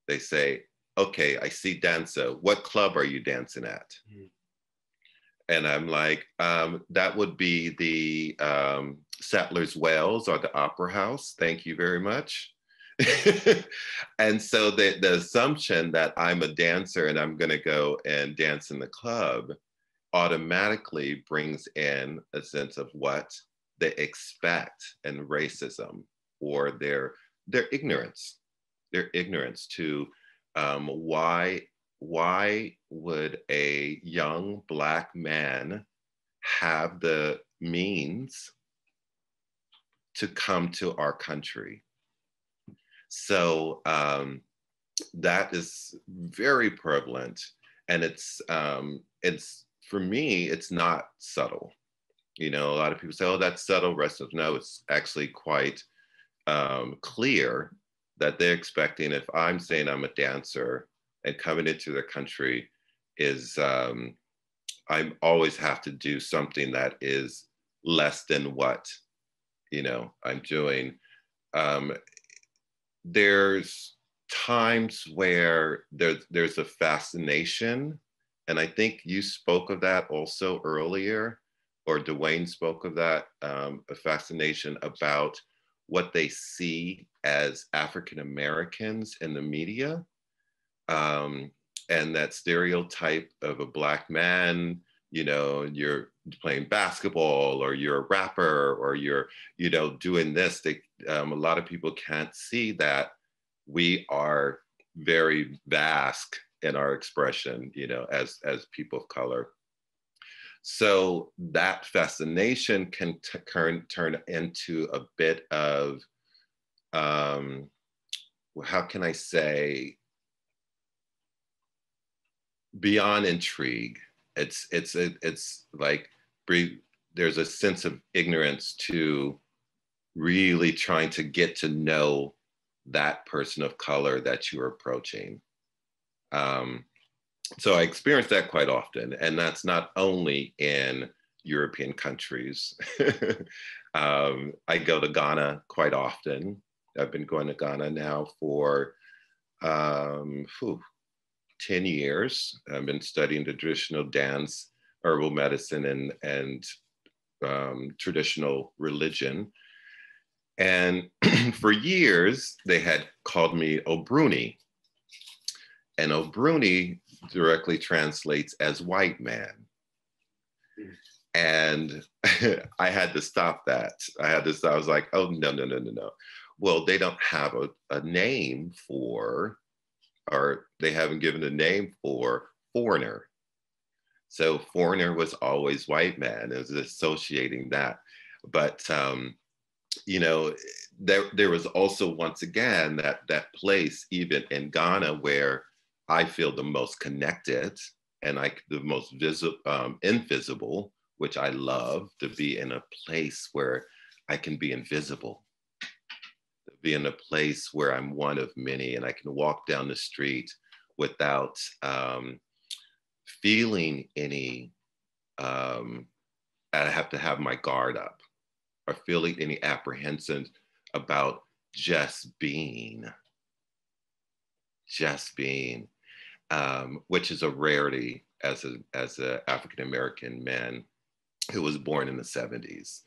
Speaker 11: they say, okay, I see dancer. What club are you dancing at? Mm-hmm. And I'm like, that would be the Sadler's Wells or the Opera House. Thank you very much. And so the assumption that I'm a dancer and I'm going to go and dance in the club automatically brings in a sense of what they expect and racism or their ignorance to why would a young Black man have the means to come to our country. So that is very prevalent, and it's for me, it's not subtle. A lot of people say, oh, that's subtle, racist. No, it's actually quite clear that they're expecting, if I'm saying I'm a dancer and coming into their country, is I always have to do something that is less than what, I'm doing. There's times where there's a fascination, and I think you spoke of that also earlier, or Dwayne spoke of that, a fascination about what they see as African Americans in the media, and that stereotype of a Black man, you're playing basketball or you're a rapper or you're, doing this. A lot of people can't see that we are very vast in our expression, you know, as people of color. So that fascination can turn into a bit of, how can I say, beyond intrigue. It's like there's a sense of ignorance to really trying to get to know that person of color that you're approaching. So I experience that quite often, and that's not only in European countries. I go to Ghana quite often. I've been going to Ghana now for 10 years. I've been studying the traditional dance, herbal medicine, and traditional religion. And for years, they had called me Obruni. And Obruni directly translates as white man. And I had to stop that. I was like, oh, no. Well, they don't have a name for, or they haven't given a name for foreigner. So foreigner was always white man. It was associating that. But, you know, there was also, once again, that place, even in Ghana, where I feel the most connected and the most invisible, which I love, to be in a place where I can be invisible, to be in a place where I'm one of many and I can walk down the street without feeling any, I have to have my guard up, or feeling any apprehension about just being. Which is a rarity as a African-American man who was born in the 70s.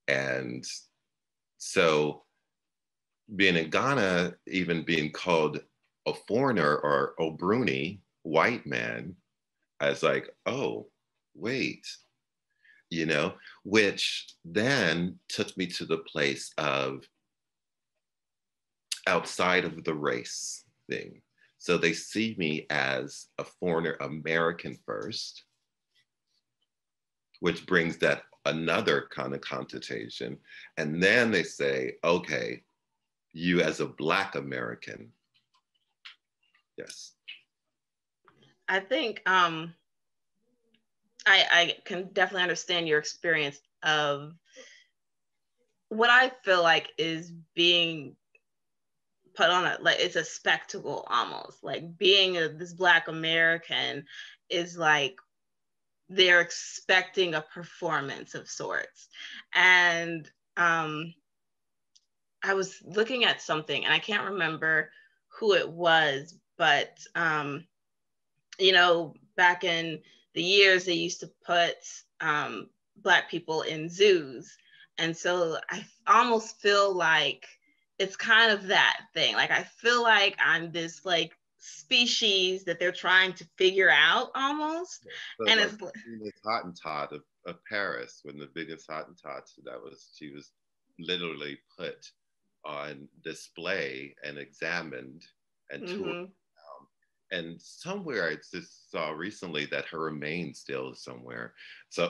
Speaker 11: And so being in Ghana, even being called a foreigner or Obruni, white man, I was like, oh, wait, you know, which then took me to the place of outside of the race thing. So they see me as a foreigner American first, which brings that another kind of connotation. And then they say, okay, you as a Black American. Yes.
Speaker 5: I think I can definitely understand your experience of what I feel like is being put on like it's a spectacle almost. Like being this Black American is like they're expecting a performance of sorts. And I was looking at something and I can't remember who it was, but you know, back in the years, they used to put Black people in zoos. And so I almost feel like it's kind of that thing. Like, I feel like I'm this like species that they're trying to figure out almost.
Speaker 11: So
Speaker 5: And
Speaker 11: like
Speaker 5: it's
Speaker 11: this Hottentot of Paris, when the biggest Hottentot, she was literally put on display and examined and toured. And somewhere I just saw recently that her remains still is somewhere. So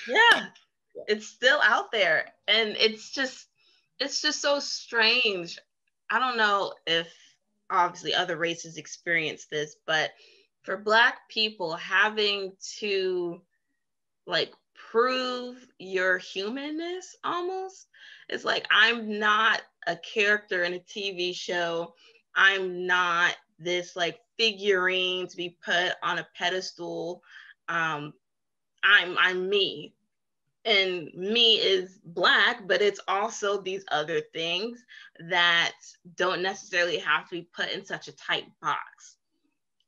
Speaker 5: yeah, it's still out there. And it's just so strange. I don't know if obviously other races experience this, but for Black people having to like prove your humanness almost, it's like, I'm not a character in a TV show. I'm not this like figurine to be put on a pedestal. I'm me. And me is Black, but it's also these other things that don't necessarily have to be put in such a tight box.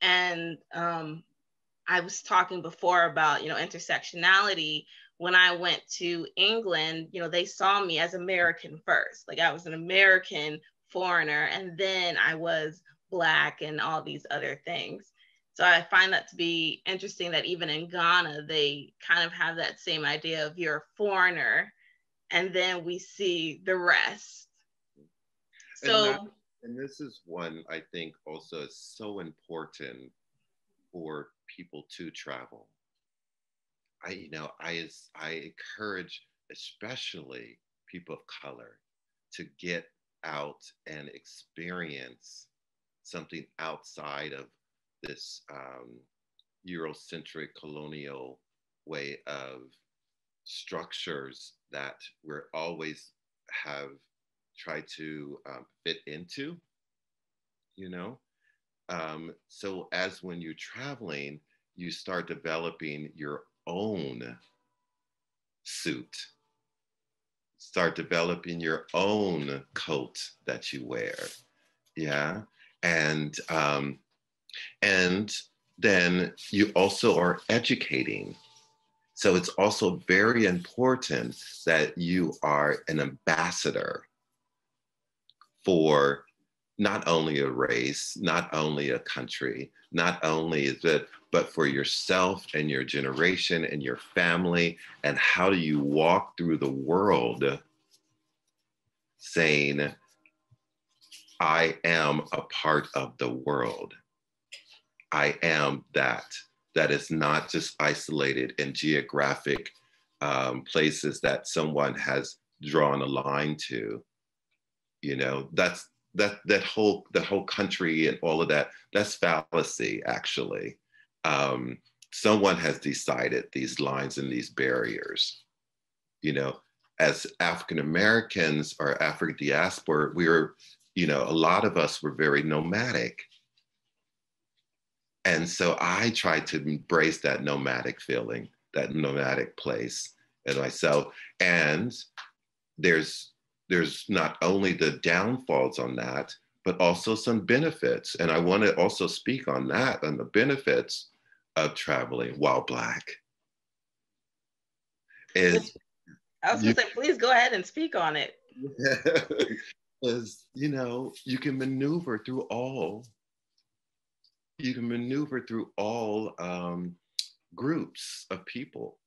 Speaker 5: And I was talking before about, you know, intersectionality. When I went to England, you know, they saw me as American first. Like, I was an American foreigner, and then I was Black and all these other things. So I find that to be interesting that even in Ghana, they kind of have that same idea of you're a foreigner, and then we see the rest. So
Speaker 11: And this is one I think also is so important for people to travel. I encourage especially people of color to get out and experience something outside of this Eurocentric colonial way of structures that we're always have tried to fit into, you know? So as when you're traveling, you start developing your own suit, start developing your own coat that you wear. Yeah. And then you also are educating. So it's also very important that you are an ambassador for not only a race, not only a country, not only is it, but for yourself and your generation and your family. And how do you walk through the world saying, I am a part of the world. I am that. That is not just isolated in geographic places that someone has drawn a line to. You know, that whole country and all of that. That's fallacy, actually. Um, Someone has decided these lines and these barriers. You know, as African Americans or African diaspora, we were, a lot of us were very nomadic. And so I tried to embrace that nomadic feeling, that nomadic place in myself. And there's not only the downfalls on that, but also some benefits. And I want to also speak on that, on the benefits of traveling while Black. Is
Speaker 5: I was
Speaker 11: you,
Speaker 5: going to say, please go ahead and speak on it.
Speaker 11: is, you can maneuver through all groups of people,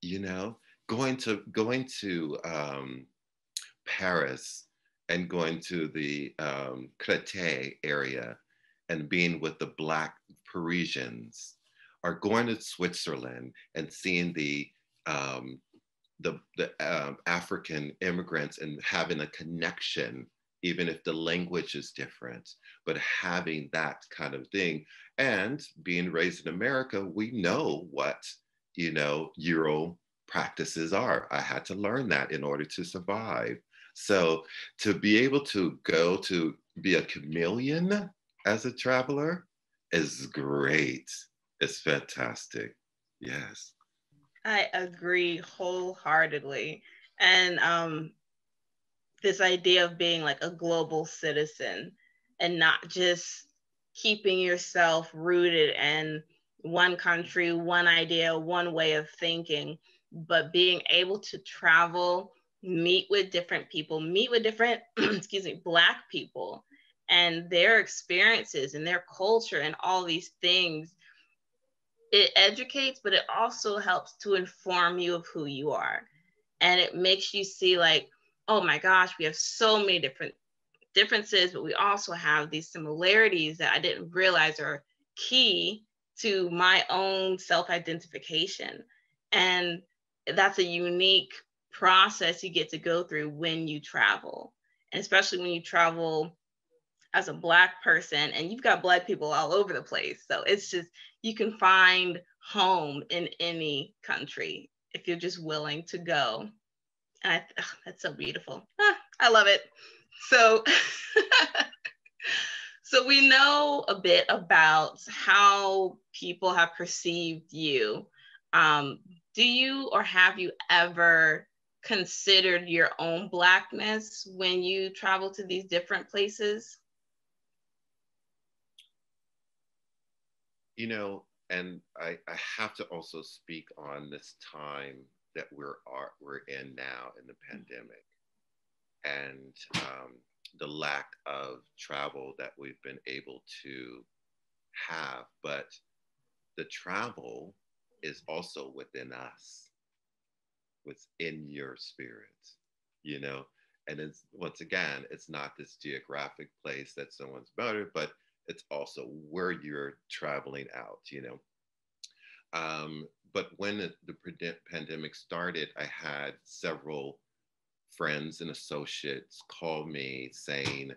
Speaker 11: you know, going to Paris and going to the Créteil area and being with the Black Parisians, or going to Switzerland and seeing um, the African immigrants and having a connection, even if the language is different, but having that kind of thing. And being raised in America, we know what, Euro practices are. I had to learn that in order to survive. So to be able to go to be a chameleon as a traveler is great. It's fantastic. Yes.
Speaker 5: I agree wholeheartedly. And this idea of being like a global citizen and not just keeping yourself rooted in one country, one idea, one way of thinking, but being able to travel, meet with different people, meet with different, excuse me, Black people and their experiences and their culture and all these things. It educates, but it also helps to inform you of who you are. And it makes you see like, oh my gosh, we have so many different differences, but we also have these similarities that I didn't realize are key to my own self-identification. And that's a unique process you get to go through when you travel. And especially when you travel as a Black person and you've got Black people all over the place. So it's just, you can find home in any country if you're just willing to go. And that's so beautiful. I love it. So, so we know a bit about how people have perceived you. Do you or have you ever considered your own Blackness when you travel to these different places?
Speaker 11: And I have to also speak on this time that we're in now in the pandemic, and the lack of travel that we've been able to have. But the travel is also within us, within your spirit, you know. And it's, once again, it's not this geographic place that someone's murdered, but it's also where you're traveling out, you know. But when the pandemic started, I had several friends and associates call me saying,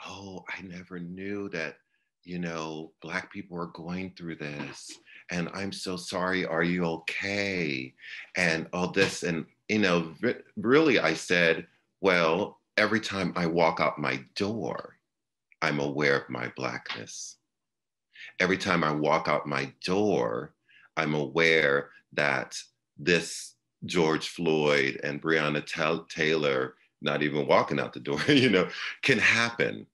Speaker 11: "Oh, I never knew that, you know, Black people are going through this. And I'm so sorry. Are you okay?" And all this. And, you know, really, I said, well, every time I walk out my door, I'm aware of my Blackness. Every time I walk out my door, I'm aware that this George Floyd and Breonna Taylor not even walking out the door, you know, can happen,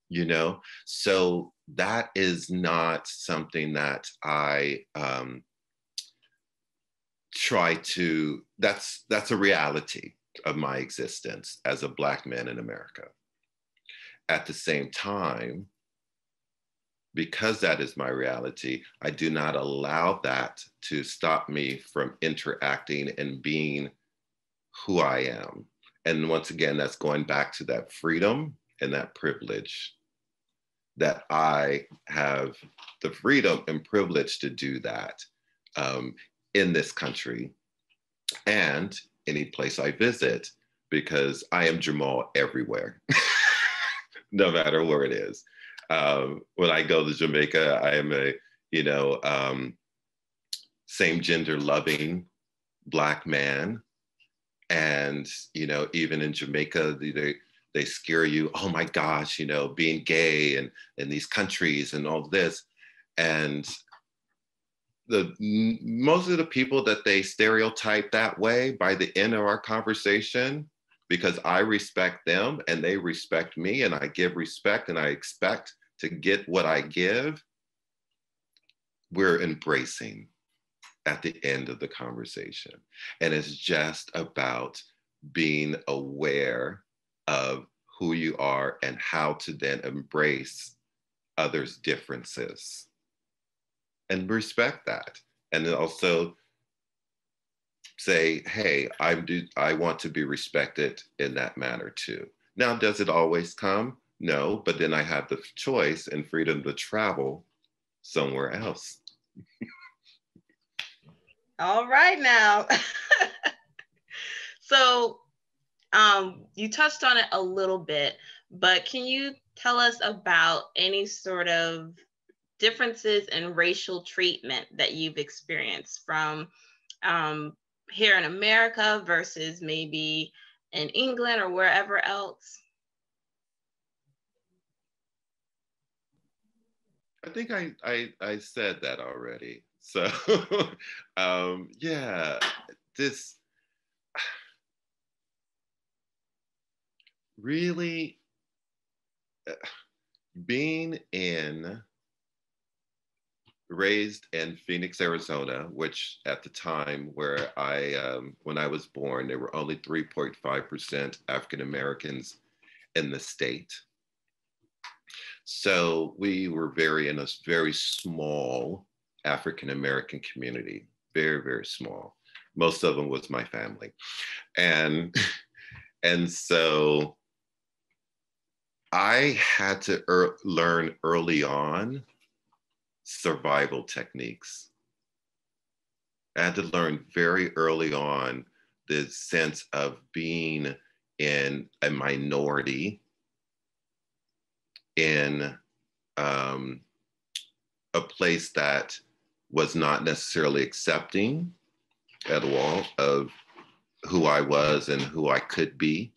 Speaker 11: you know? So that is not something that I try to, that's a reality of my existence as a Black man in America. At the same time, because that is my reality, I do not allow that to stop me from interacting and being who I am. And once again, that's going back to that freedom and that privilege, that I have the freedom and privilege to do that in this country and any place I visit, because I am Jamal everywhere, no matter where it is. When I go to Jamaica, I am a, you know, same gender loving Black man. And, you know, even in Jamaica, they scare you, oh my gosh, you know, being gay and in these countries and all this. And most of the people that they stereotype that way, by the end of our conversation, because I respect them and they respect me and I give respect and I expect to get what I give, we're embracing at the end of the conversation. And it's just about being aware of who you are and how to then embrace others' differences and respect that. And then also say, hey, I want to be respected in that manner too. Now, does it always come? No, but then I have the choice and freedom to travel somewhere else.
Speaker 5: All right now. So you touched on it a little bit, but can you tell us about any sort of differences in racial treatment that you've experienced from here in America versus maybe in England or wherever else?
Speaker 11: I think I said that already. So yeah, this really being raised in Phoenix, Arizona, which at the time where when I was born, there were only 3.5% African Americans in the state. So we were in a very small African American community, very, very small. Most of them was my family. And so I had to learn early on survival techniques. I had to learn very early on the sense of being in a minority, in a place that was not necessarily accepting at all of who I was and who I could be.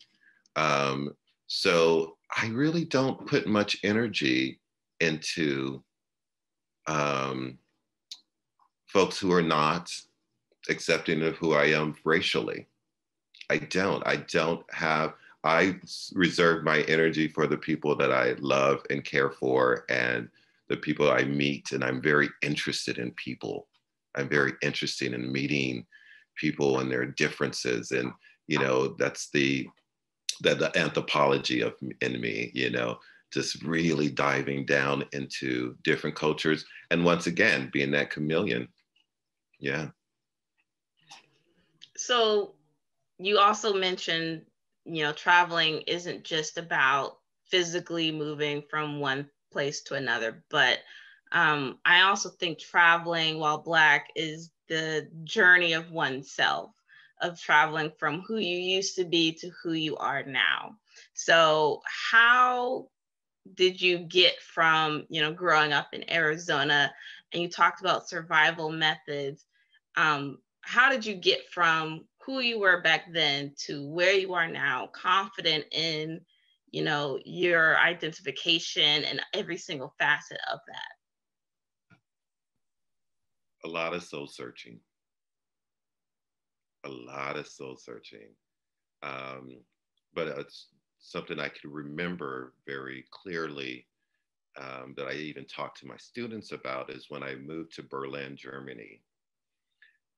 Speaker 11: So I really don't put much energy into folks who are not accepting of who I am racially. I reserve my energy for the people that I love and care for and the people I meet. And I'm very interested in people. I'm very interested in meeting people and their differences. And, you know, that's the anthropology in me, you know, just really diving down into different cultures. And once again, being that chameleon. Yeah.
Speaker 5: So you also mentioned traveling isn't just about physically moving from one place to another, but I also think traveling while Black is the journey of oneself, of traveling from who you used to be to who you are now. So how did you get from, growing up in Arizona, and you talked about survival methods? How did you get from who you were back then to where you are now, confident in, your identification and every single facet of that?
Speaker 11: A lot of soul searching. A lot of soul searching. But it's something I can remember very clearly, that I even talked to my students about, is when I moved to Berlin, Germany,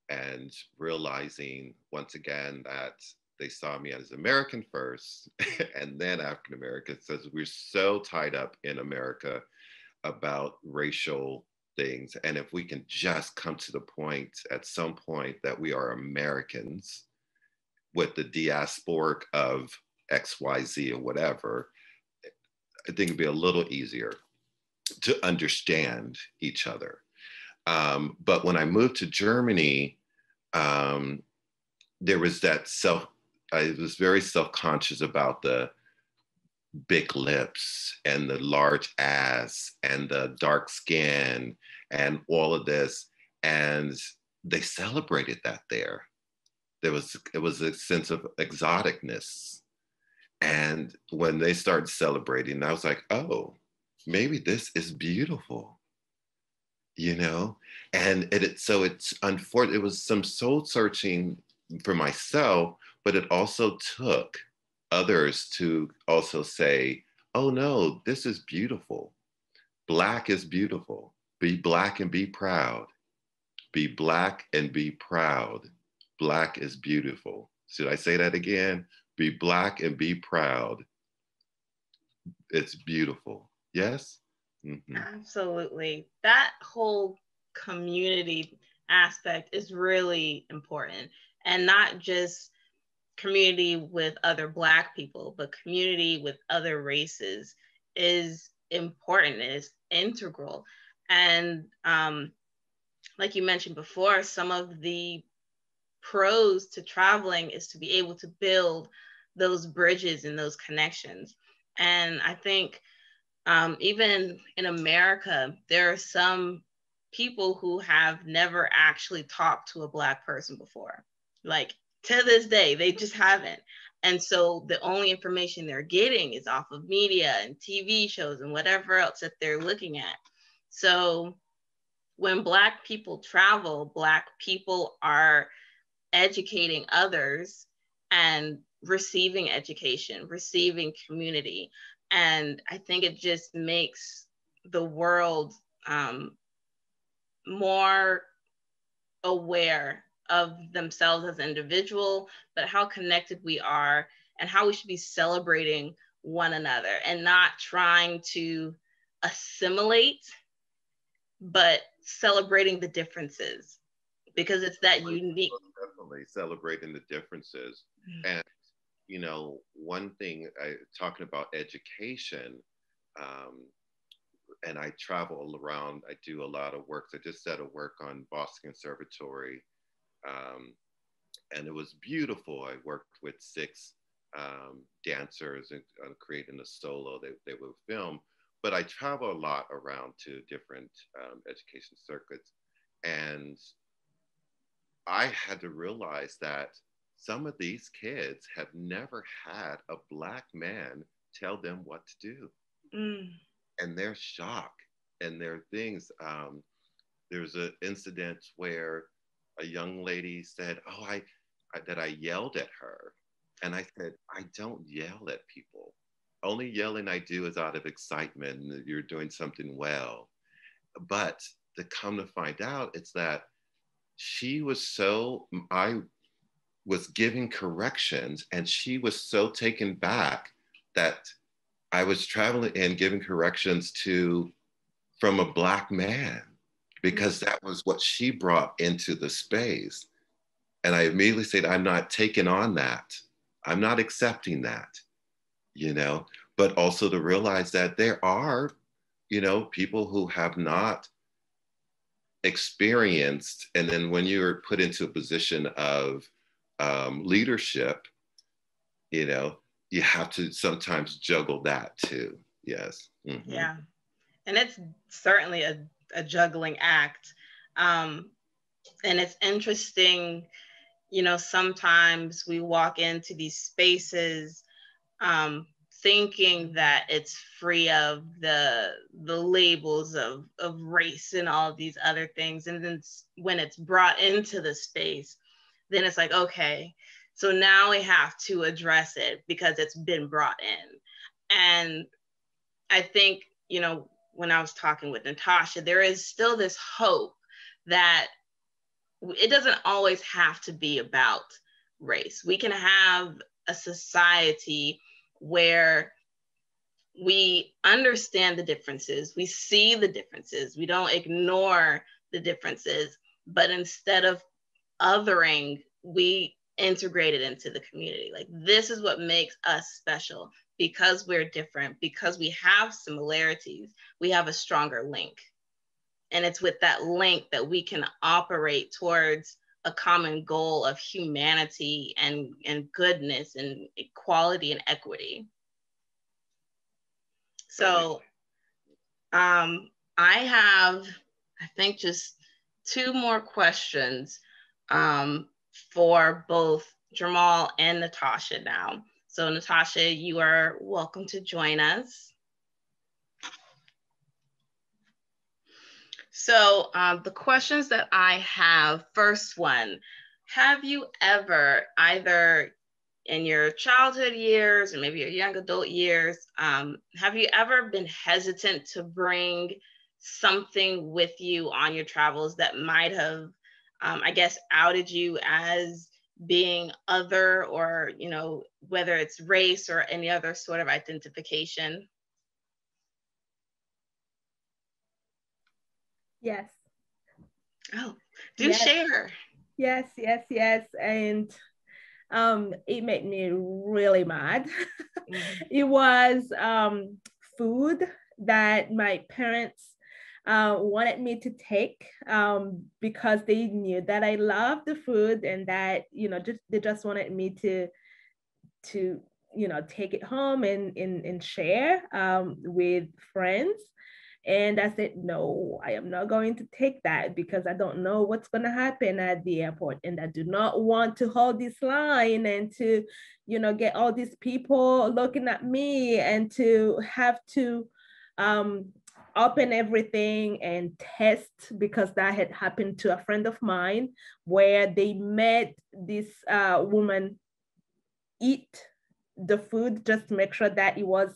Speaker 11: and realizing once again that they saw me as American first and then African American. So we're so tied up in America about racial things. And if we can just come to the point at some point that we are Americans with the diasporic of XYZ or whatever, I think it'd be a little easier to understand each other. But when I moved to Germany, there was that I was very self-conscious about the big lips and the large ass and the dark skin and all of this. And they celebrated that there. It was a sense of exoticness. And when they started celebrating, I was like, oh, maybe this is beautiful, And so it's unfortunate. It was some soul searching for myself, but it also took others to also say, oh no, this is beautiful. Black is beautiful. Be Black and be proud. Be Black and be proud. Black is beautiful. Should I say that again? Be Black and be proud. It's beautiful. Yes? Mm-hmm.
Speaker 5: Absolutely. That whole community aspect is really important, and not just community with other Black people, but community with other races is important. It is integral. And like you mentioned before, some of the pros to traveling is to be able to build those bridges and those connections. And I think even in America, there are some people who have never actually talked to a Black person before. Like, to this day, they just haven't. And so the only information they're getting is off of media and TV shows and whatever else that they're looking at. So when Black people travel, Black people are educating others and receiving education, receiving community. And I think it just makes the world more aware of themselves as an individual, but how connected we are and how we should be celebrating one another and not trying to assimilate, but celebrating the differences, because it's that unique.
Speaker 11: Definitely celebrating the differences. And, one thing, talking about education, and I travel around, I do a lot of work. I just did a work on Boston Conservatory, and it was beautiful. I worked with 6 dancers and creating a solo they would film. But I travel a lot around to different education circuits. And I had to realize that some of these kids have never had a Black man tell them what to do. And they're shocked. And there are things, there's an incident where a young lady said, oh, that I yelled at her. And I said, I don't yell at people. Only yelling I do is out of excitement and you're doing something well. But to come to find out, it's that I was giving corrections and she was so taken back that I was traveling and giving corrections from a Black man, because that was what she brought into the space. And I immediately said, I'm not taking on that. I'm not accepting that, you know, but also to realize that there are, you know, people who have not experienced, and then when you're put into a position of leadership, you know, you have to sometimes juggle that too. Yes. Mm-hmm.
Speaker 5: Yeah. And it's certainly a juggling act. And it's interesting, you know, sometimes we walk into these spaces thinking that it's free of the labels of race and all of these other things. And then when it's brought into the space, then it's like, okay, so now we have to address it because it's been brought in. And I think, you know, when I was talking with Natasha, there is still this hope that it doesn't always have to be about race. We can have a society where we understand the differences, we see the differences, we don't ignore the differences, but instead of othering, we integrate it into the community. Like, this is what makes us special. Because we're different, because we have similarities, we have a stronger link. And it's with that link that we can operate towards a common goal of humanity and goodness and equality and equity. So I have, I think, just 2 more questions for both Jamal and Natasha now. So Natasha, you are welcome to join us. So the questions that I have, first one, have you ever, either in your childhood years or maybe your young adult years, have you ever been hesitant to bring something with you on your travels that might have, I guess, outed you as being other, or, you know, whether it's race or any other sort of identification?
Speaker 10: Yes.
Speaker 5: Oh, do share.
Speaker 10: Yes. And it made me really mad. It was food that my parents wanted me to take because they knew that I loved the food, and that, you know, they just wanted me to you know, take it home and share with friends. And I said, no, I am not going to take that because I don't know what's going to happen at the airport. And I do not want to hold this line and to, you know, get all these people looking at me and to have to open everything and test, because that had happened to a friend of mine where they made this woman eat the food just to make sure that it was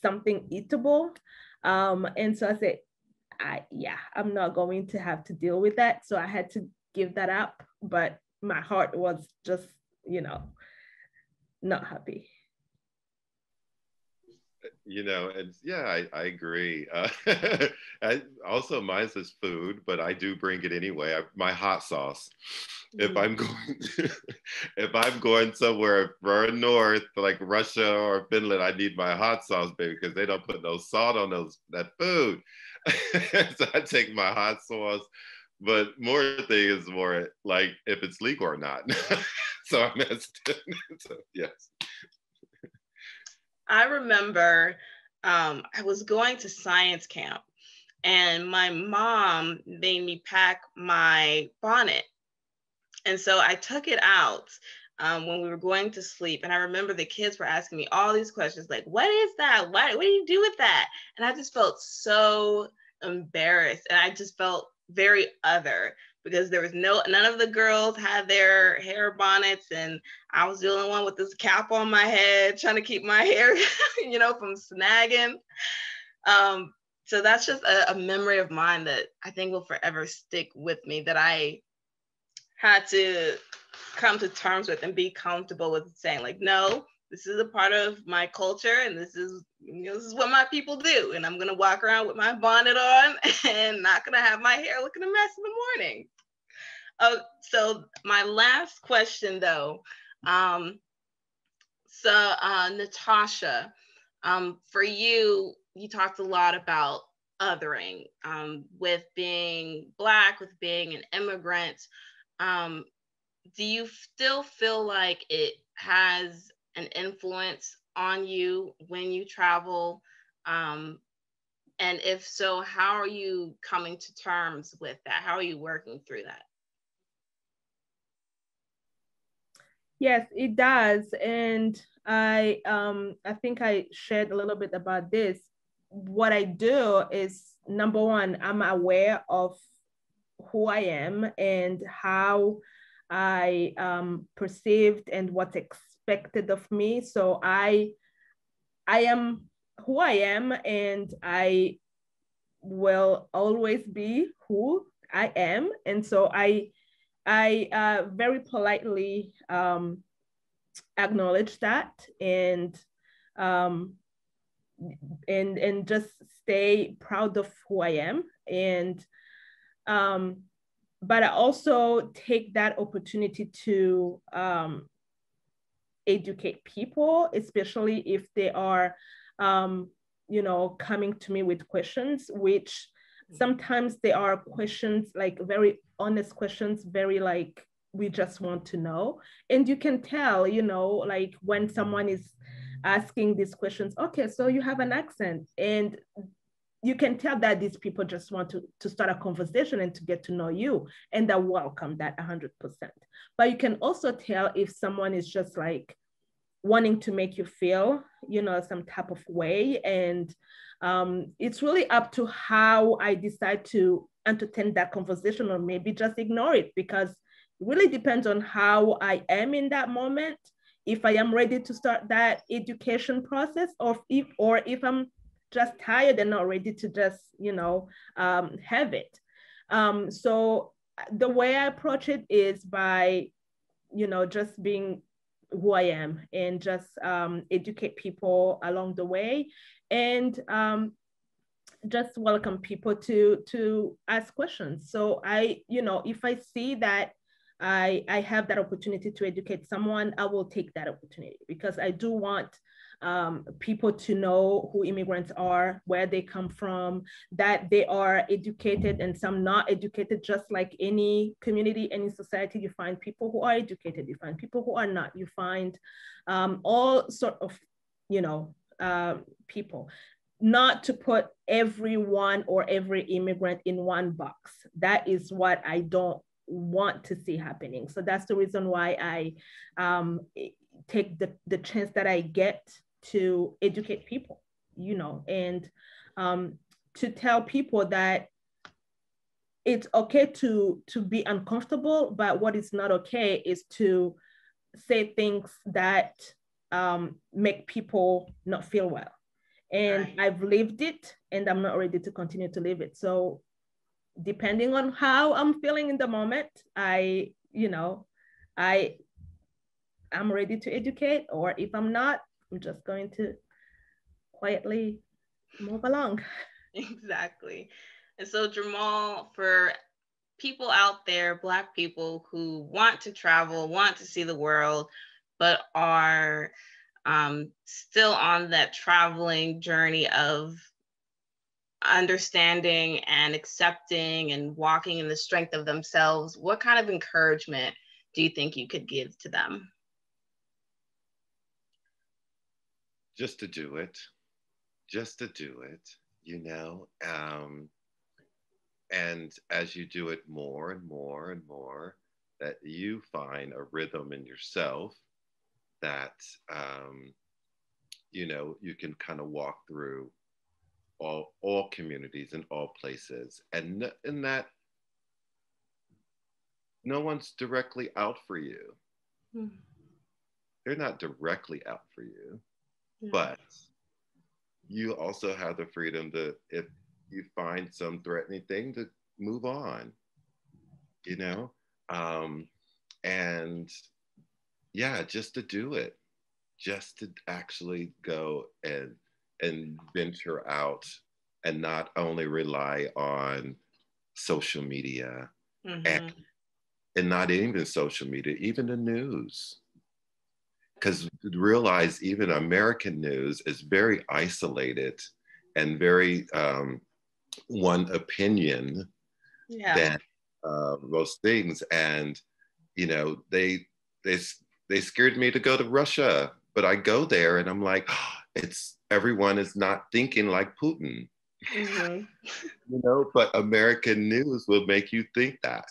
Speaker 10: something eatable. And so I said, I'm not going to have to deal with that. So I had to give that up. But my heart was just, you know, not happy.
Speaker 11: You know, and yeah, I agree. Also, mine says food, but I do bring it anyway. My hot sauce. If I'm going if I'm going somewhere far north, like Russia or Finland, I need my hot sauce, baby, because they don't put no salt on that food. So I take my hot sauce. But more thing is more like if it's legal or not. So I messed it. So yes.
Speaker 5: I remember I was going to science camp, and my mom made me pack my bonnet. And so I took it out when we were going to sleep. And I remember the kids were asking me all these questions like, what is that? What do you do with that? And I just felt so embarrassed. And I just felt very other, because there was none of the girls had their hair bonnets, and I was the only one with this cap on my head trying to keep my hair, you know, from snagging. So that's just a memory of mine that I think will forever stick with me, that I had to come to terms with and be comfortable with saying, like, no, this is a part of my culture, and this is, you know, this is what my people do, and I'm gonna walk around with my bonnet on and not gonna have my hair looking a mess in the morning. So my last question, though, So, Natasha, for you, you talked a lot about othering, with being Black, with being an immigrant. Um, do you still feel like it has an influence on you when you travel? Um, and if so, how are you coming to terms with that? How are you working through that?
Speaker 10: Yes, it does. And I think I shared a little bit about this. What I do is, number one, I'm aware of who I am and how I perceived and what's expected of me. So I am who I am, and I will always be who I am. And so I very politely acknowledge that, um, and just stay proud of who I am. And but I also take that opportunity to educate people, especially if they are, coming to me with questions, which sometimes they are questions, like very honest questions, very like, we just want to know. And you can tell, like when someone is asking these questions, okay, so you have an accent, and you can tell that these people just want to start a conversation and to get to know you, and I welcome that 100%. But you can also tell if someone is just like wanting to make you feel, some type of way. And it's really up to how I decide to entertain that conversation, or maybe just ignore it, because it really depends on how I am in that moment. If I am ready to start that education process, or if I'm just tired and not ready to just, have it. So the way I approach it is by, just being who I am, and just educate people along the way, and just welcome people to ask questions. So if I see that I have that opportunity to educate someone, I will take that opportunity, because I do want people to know who immigrants are, where they come from, that they are educated and some not educated. Just like any community, any society, you find people who are educated, you find people who are not, you find all sort of, people. Not to put everyone or every immigrant in one box. That is what I don't want to see happening. So that's the reason why I take the chance that I get to educate people, and to tell people that it's okay to be uncomfortable, but what is not okay is to say things that make people not feel well. And
Speaker 5: Right.
Speaker 10: I've lived it, and I'm not ready to continue to live it. So depending on how I'm feeling in the moment, I am ready to educate, or if I'm not, I'm just going to quietly move along.
Speaker 5: Exactly. And so, Jamal, for people out there, Black people who want to travel, want to see the world, but are still on that traveling journey of understanding and accepting and walking in the strength of themselves, what kind of encouragement do you think you could give to them?
Speaker 11: Just to do it, just to do it, you know. And as you do it more and more and more, that you find a rhythm in yourself that, you can kind of walk through all communities and all places, and that no one's directly out for you.
Speaker 5: Mm.
Speaker 11: They're not directly out for you,
Speaker 5: Yeah.
Speaker 11: but you also have the freedom to, if you find some threatening thing, to move on, you know? Um, and yeah, just to do it, just to actually go and venture out and not only rely on social media and,
Speaker 5: Mm-hmm.
Speaker 11: and not even social media, even the news. because realize even American news is very isolated and very one opinion than most things. And you know, they scared me to go to Russia, but I go there and I'm like, oh, it's everyone is not thinking like Putin.
Speaker 5: Mm-hmm.
Speaker 11: You know, but American news will make you think that,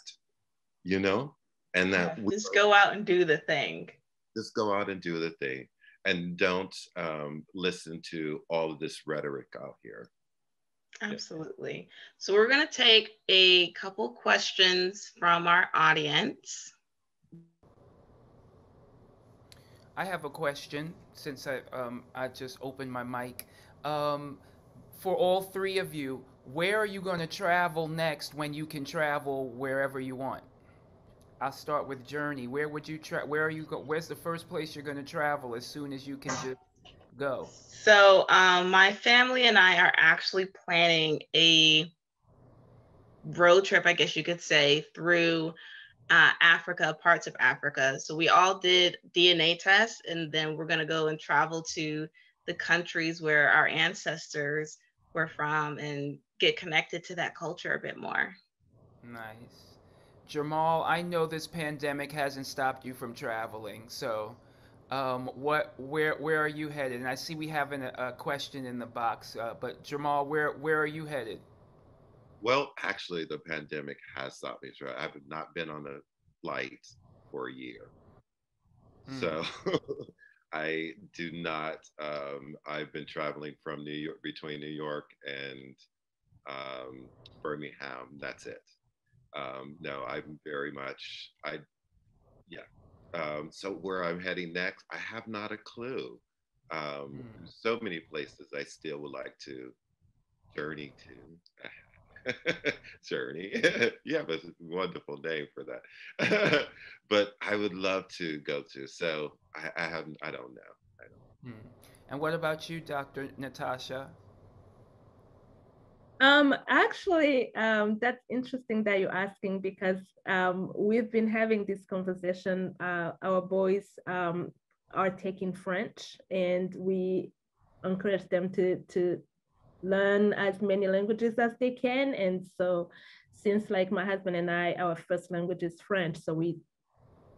Speaker 11: you know, and that
Speaker 5: just go out and do the thing.
Speaker 11: Just go out and do the thing, and don't listen to all of this rhetoric out here.
Speaker 5: Absolutely. So we're going to take a couple questions from our audience.
Speaker 4: I have a question since I just opened my mic. For all three of you, where are you going to travel next when you can travel wherever you want? I'll start with Journey. Where would you where are you where's the first place you're going to travel as soon as you can just go?
Speaker 5: So my family and I are actually planning a road trip, I guess you could say, through Africa, parts of Africa. So we all did DNA tests, and then we're going to go and travel to the countries where our ancestors were from and get connected to that culture a bit more.
Speaker 4: Nice. Jamal, I know this pandemic hasn't stopped you from traveling, so where are you headed? And I see we have a question in the box, but Jamal, where are you headed?
Speaker 11: Well, actually, the pandemic has stopped me. I have not been on a flight for a year, so I do not. I've been traveling from New York, between New York and Birmingham. That's it. No, I'm very much. So where I'm heading next, I have not a clue. So many places I still would like to journey to. Journey. You have a wonderful name for that. But I would love to go to. So I don't know.
Speaker 4: And what about you, Dr. Natasha?
Speaker 10: Actually, that's interesting that you're asking, because we've been having this conversation. Our boys are taking French, and we encourage them to learn as many languages as they can. And so since, like, my husband and I, our first language is French, so we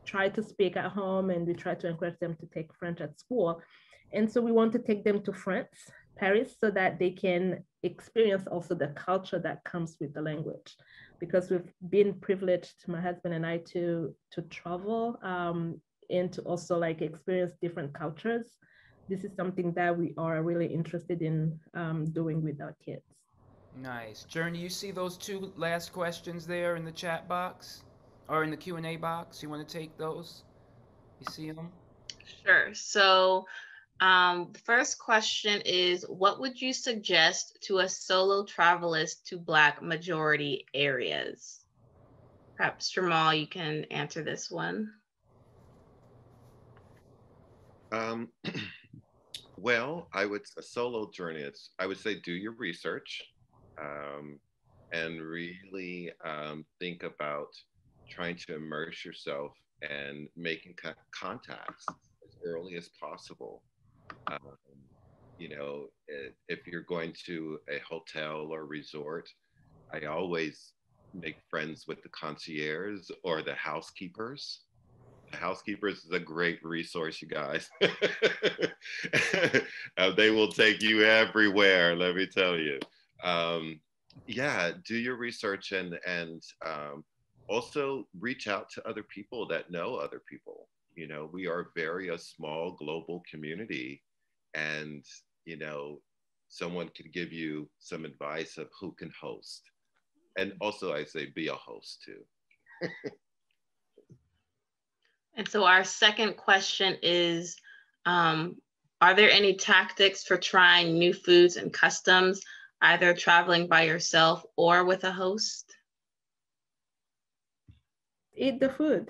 Speaker 10: try to speak at home, and we try to encourage them to take French at school. And so we want to take them to France, Paris, so that they can experience also the culture that comes with the language, because we've been privileged, my husband and I, to travel and to also, like, experience different cultures. This is something that we are really interested in doing with our kids.
Speaker 4: Nice. Journey, you see those two last questions there in the chat box or in the Q&A box? You want to take those? You see them?
Speaker 5: Sure. So the first question is, what would you suggest to a solo travelist to Black majority areas? Perhaps Jamal, you can answer this one.
Speaker 11: Well, a solo journey. I would say do your research, and really think about trying to immerse yourself and making contacts as early as possible. You know, if you're going to a hotel or resort, I always make friends with the concierge or the housekeepers. The housekeepers is a great resource, you guys. They will take you everywhere, let me tell you. Yeah, do your research, and also reach out to other people that know other people. You know, we are a small global community, and you know, someone could give you some advice of who can host. And also, I say be a host too.
Speaker 5: And so our second question is, are there any tactics for trying new foods and customs, either traveling by yourself or with a host?
Speaker 10: Eat the food.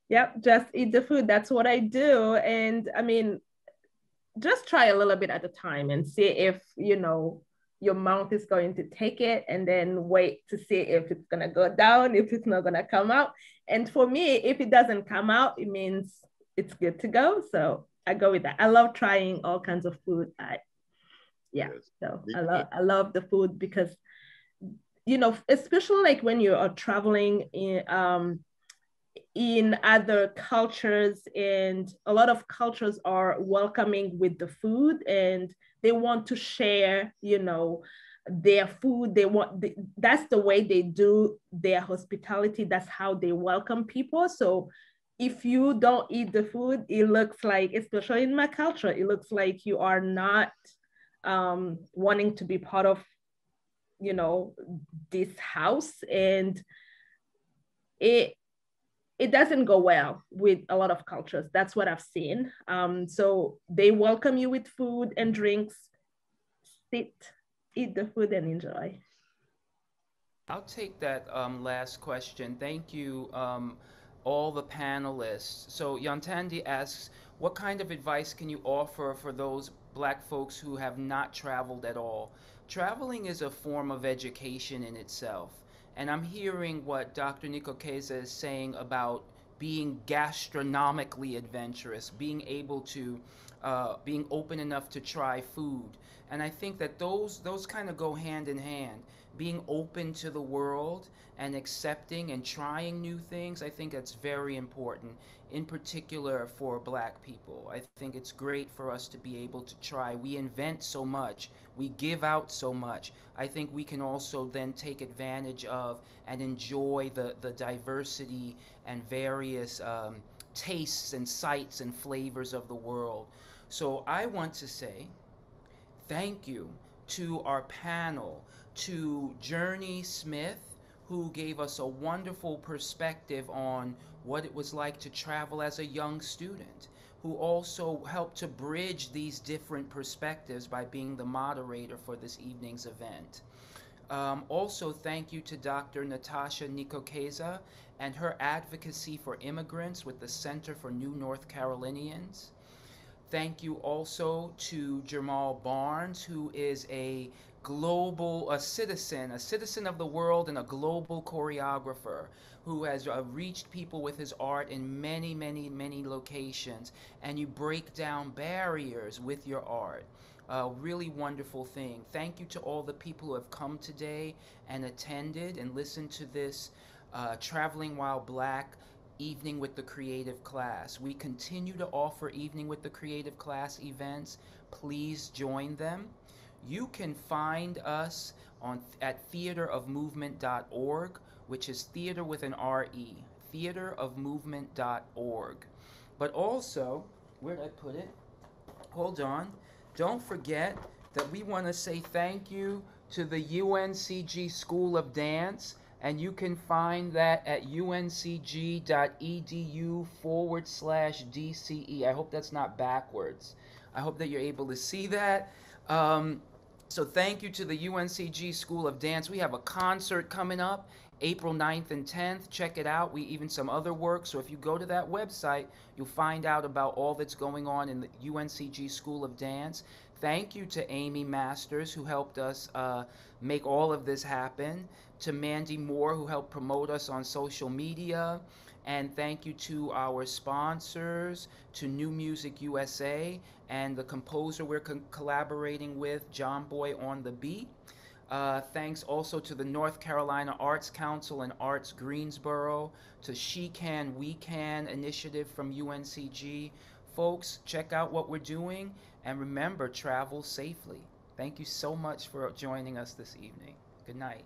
Speaker 10: Yep, just eat the food. That's what I do. And I mean, just try a little bit at a time and see if, you your mouth is going to take it and then wait to see if it's going to go down, if it's not going to come out. And for me, if it doesn't come out, it means it's good to go. So I go with that. I love trying all kinds of food. Yes. So I love the food because, you know, especially like when you are traveling in other cultures, and a lot of cultures are welcoming with the food and they want to share, you know, their food. That's the way they do their hospitality. That's how they welcome people. So if you don't eat the food, it looks like, especially in my culture, it looks like you are not wanting to be part of, you know, this house. And it doesn't go well with a lot of cultures. That's what I've seen. So they welcome you with food and drinks. Sit, eat the food, and enjoy.
Speaker 4: I'll take that last question. Thank you, all the panelists. So Yantandi asks, what kind of advice can you offer for those Black folks who have not traveled at all? Traveling is a form of education in itself. And I'm hearing what Dr. Nikokeza is saying about being gastronomically adventurous, being able to, being open enough to try food. And I think that those kind of go hand in hand. Being open to the world and accepting and trying new things, I think that's very important, in particular for Black people. I think it's great for us to be able to try. We invent so much, we give out so much. I think we can also then take advantage of and enjoy the diversity and various tastes and sights and flavors of the world. So I want to say thank you to our panel, to Journey Smith, who gave us a wonderful perspective on what it was like to travel as a young student, who also helped to bridge these different perspectives by being the moderator for this evening's event. Also, thank you to Dr. Natasha Nikokeza and her advocacy for immigrants with the Center for New North Carolinians. Thank you also to Jamal Barnes, who is a citizen of the world and a global choreographer who has reached people with his art in many, many, many locations. And you break down barriers with your art. A really wonderful thing. Thank you to all the people who have come today and attended and listened to this Traveling While Black Evening with the Creative Class. We continue to offer Evening with the Creative Class events. Please join them. You can find us at theaterofmovement.org, which is theater with an R-E, theaterofmovement.org. But also, where did I put it? Hold on. Don't forget that we want to say thank you to the UNCG School of Dance, and you can find that at uncg.edu/DCE. I hope that's not backwards. I hope that you're able to see that. So thank you to the UNCG School of Dance. We have a concert coming up April 9th and 10th. Check it out. We even some other work. So if you go to that website, you'll find out about all that's going on in the UNCG School of Dance. Thank you to Amy Masters, who helped us make all of this happen, to Mandy Moore, who helped promote us on social media, and thank you to our sponsors, to New Music USA, and the composer we're collaborating with, John Boy on the Beat. Thanks also to the North Carolina Arts Council and Arts Greensboro, to She Can, We Can initiative from UNCG. Folks, check out what we're doing, and remember, travel safely. Thank you so much for joining us this evening. Good night.